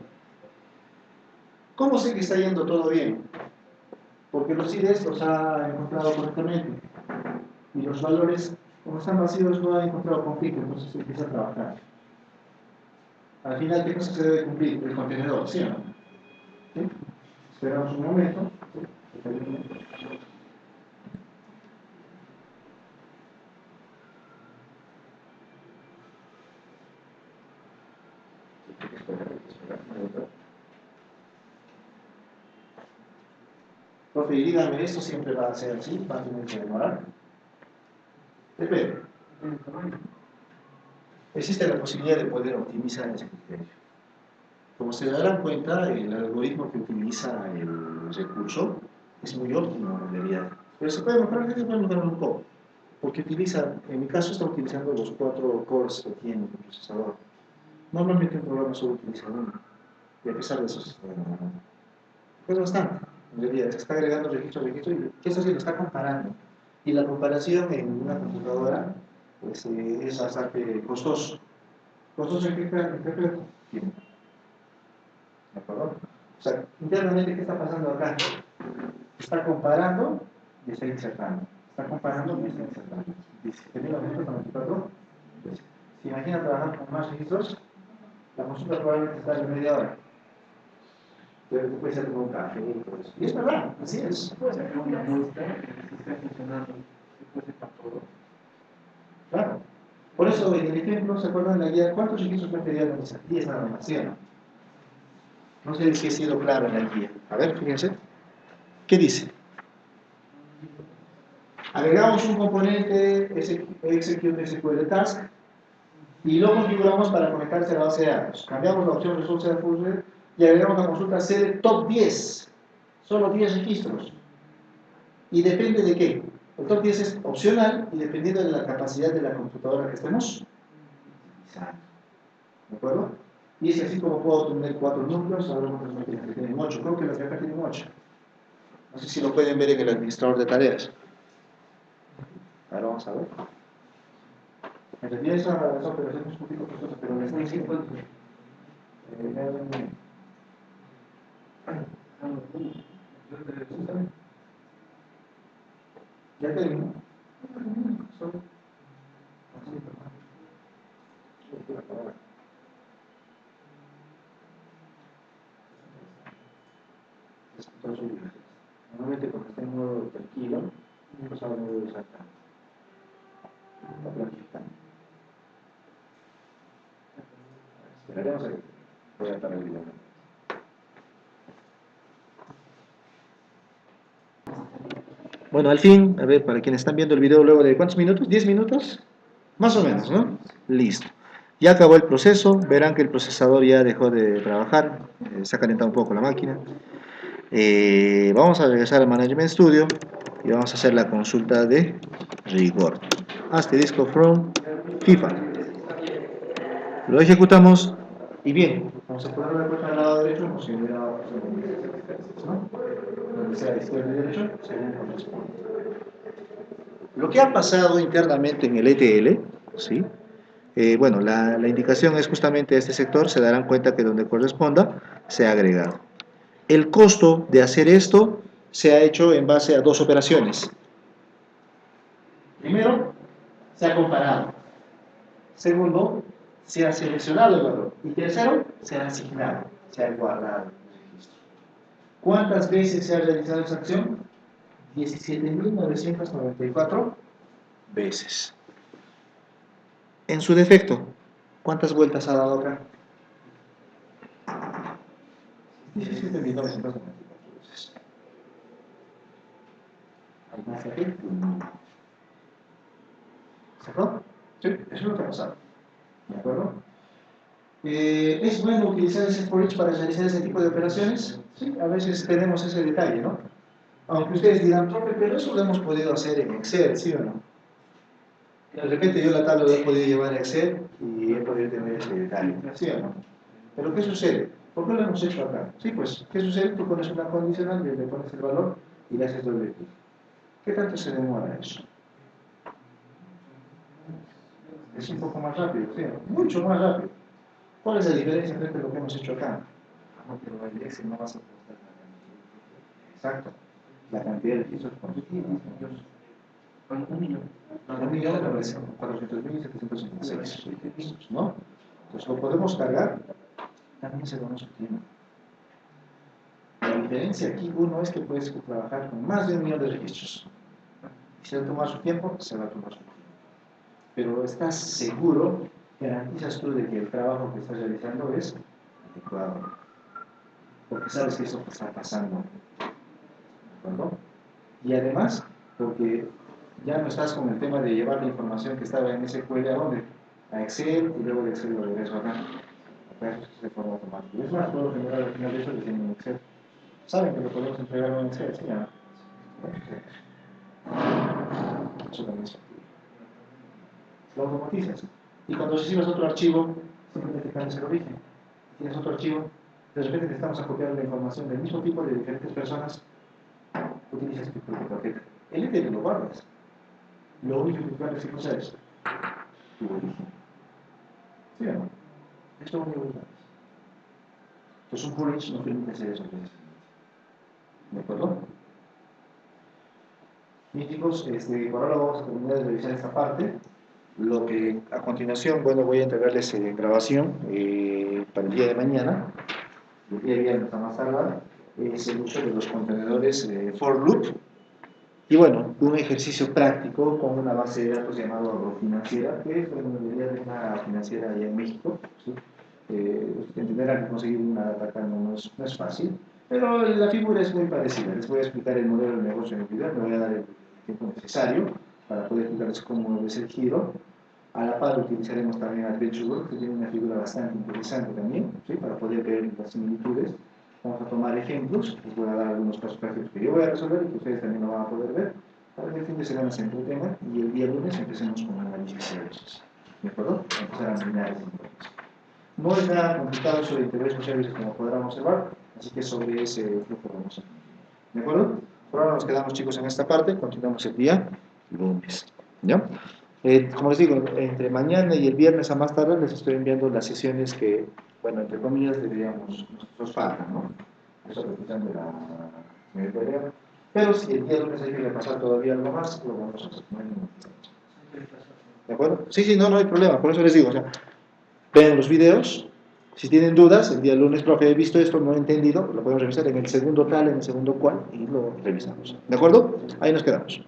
¿Cómo sé que está yendo todo bien? Porque los IDs los ha encontrado correctamente. Y los valores, como están vacíos, no ha encontrado conflicto, entonces empieza a trabajar. Al final, ¿qué cosa se debe cumplir? El contenedor, ¿sí o no? ¿Sí? Esperamos un momento. Profe, y dígame, ¿esto siempre va a ser así? ¿Va a tener que demorar? Espere. Existe la posibilidad de poder optimizar ese criterio. Como se darán cuenta, el algoritmo que utiliza el recurso es muy óptimo en realidad. Pero se puede mejorar un poco. Porque utiliza, en mi caso está utilizando los 4 cores que tiene el procesador. Normalmente un programa solo utiliza uno. Y a pesar de eso, es bastante. En realidad, se está agregando registro, y ¿qué está haciendo? Está comparando. Y la comparación en una computadora pues, es bastante costoso. ¿Costoso en qué tiempo? ¿De acuerdo? O sea, internamente, ¿qué está pasando acá? Está comparando y está insertando. Está comparando y está insertando. 17.994. Si imagina trabajar con más registros, la consulta probablemente está en media hora. Pero puede ser como un café y todo eso. Y es verdad, así es. Puede ser una muestra que esté funcionando después de todo. Claro. Por eso, en el ejemplo, ¿se acuerdan de la guía? ¿Cuántos registros me pedía la mesa? 10 nada más, ¿sí o no? No sé si he sido claro en la guía. A ver, fíjense. ¿Qué dice? Agregamos un componente execute SQL task y lo configuramos para conectarse a la base de datos. Cambiamos la opción resource de full red y agregamos la consulta CD top 10. Solo 10 registros. ¿Y depende de qué? El top 10 es opcional y dependiendo de la capacidad de la computadora que estemos utilizando. ¿De acuerdo? Y es así como puedo tener 4 núcleos, ahora otras máquinas que tienen 8. Creo que las de acá tienen 8. No sé si lo pueden ver en el administrador de tareas. Ahora vamos a ver. En realidad esa operación es un poquito costosa, pero les estoy diciendo. Ya terminó. Normalmente cuando está en modo tranquilo, pues ahora no voy a usar tanto. Está planificando. Esperaremos a que voy a parar el video. Bueno, al fin, a ver, para quienes están viendo el video luego de ¿cuántos minutos? ¿10 minutos? Más o menos, ¿no? Listo. Ya acabó el proceso, verán que el procesador ya dejó de trabajar, se ha calentado un poco la máquina. Vamos a regresar al Management Studio y vamos a hacer la consulta de rigor. Asterisco from FIFA. Lo ejecutamos y bien, vamos a poner la cuenta al lado derecho como si hubiera, ¿no? Donde sea izquierda y derecho, según corresponde. Lo que ha pasado internamente en el ETL, ¿sí? Bueno, la indicación es justamente este sector, se darán cuenta que donde corresponda se ha agregado. El costo de hacer esto se ha hecho en base a dos operaciones. Primero, se ha comparado. Segundo, se ha seleccionado el valor. Y tercero, se ha asignado, se ha guardado el registro. ¿Cuántas veces se ha realizado esa acción? 17.994 veces. En su defecto, ¿cuántas vueltas ha dado acá? 17.994 veces. ¿Hay más aquí? ¿Cierto? Sí, eso es lo que ha pasado. ¿De acuerdo? ¿Es bueno utilizar ese for each para realizar ese tipo de operaciones? Sí, a veces tenemos ese detalle, ¿no? Aunque ustedes dirán, profe, pero eso lo hemos podido hacer en Excel, ¿sí o no? De repente yo la tabla lo he podido llevar a Excel y he podido tener ese detalle, ¿sí o no? Pero ¿qué sucede? ¿Por qué lo hemos hecho acá? Sí, pues, ¿qué sucede? Tú pones una condicional y le pones el valor y le haces doble clic. ¿Qué tanto se demora eso? Es un poco más rápido, ¿sí? Mucho más rápido. ¿Cuál es la diferencia entre lo que hemos hecho acá? No, pero el Excel no vas a poder la cantidad. Exacto. La cantidad de registros positivos. ¿Un millón? No, 1.000.000 me parece 400.756 registros, ¿no? Entonces lo podemos cargar, también se toma su tiempo. La diferencia aquí, uno, es que puedes trabajar con más de 1.000.000 de registros. Y si va a tomar su tiempo, se va a tomar su tiempo. Pero estás seguro, garantizas tú de que el trabajo que estás realizando es adecuado. Porque sabes que eso está pasando. ¿De acuerdo? Y además, porque ya no estás con el tema de llevar la información que estaba en SQL a dónde? A Excel y luego de Excel lo regreso acá. Acá eso es de forma automática. Es más, puedo generar al final de eso desde en Excel. ¿Saben que lo podemos entregar en Excel? Sí, ¿no? Eso también es. Lo automatizas. Y cuando recibes otro archivo, simplemente cambias el origen. Tienes otro archivo, de repente te estamos acopiando la información del mismo tipo de diferentes personas, utilizas tu propia carpeta. El ETL lo guardas. Lo único que cambias, ¿qué cosa es? Tu origen. ¿Sí o no? Es lo único que cambias. Entonces un for each no permite hacer eso. ¿De acuerdo? Bien, chicos, por ahora vamos a terminar de revisar esta parte. Lo que a continuación, bueno, voy a entregarles grabación para el día de mañana, el día de viernes a más tardar, es el uso de los contenedores for loop y bueno, un ejercicio práctico con una base de datos llamado agrofinanciera, que es la mayoría de una financiera allá en México. ¿Sí? Entenderán que conseguir una data acá no es fácil, pero la figura es muy parecida. Les voy a explicar el modelo de negocio en el video, me voy a dar el tiempo necesario para poder explicarles cómo es el giro. A la par utilizaremos también AdventureWorks, que tiene una figura bastante interesante también, ¿sí? Para poder ver las similitudes. Vamos a tomar ejemplos, les voy a dar algunos casos prácticos que yo voy a resolver y que ustedes también lo van a poder ver, para que el fin de semana se entretengan y el día lunes empecemos con análisis de datos. ¿De acuerdo? Empezar a mirar esa información. No es nada complicado sobre Integration Services como podrán observar, así que sobre ese flujo vamos a. ¿De acuerdo? Por ahora nos quedamos, chicos, en esta parte, continuamos el día lunes. ¿Ya? Como les digo, entre mañana y el viernes a más tarde les estoy enviando las sesiones que, bueno, entre comillas, deberíamos, nos faltan, ¿no? Eso repitiendo la tarea. Pero si el día lunes hay que repasar todavía algo más, lo vamos a hacer. No hay ningún problema. ¿De acuerdo? Sí, sí, no, no hay problema. Por eso les digo, o sea, ven los videos. Si tienen dudas, el día lunes, profe, he visto esto, no he entendido, lo podemos revisar en el segundo tal, en el segundo cual, y lo revisamos. ¿De acuerdo? Ahí nos quedamos.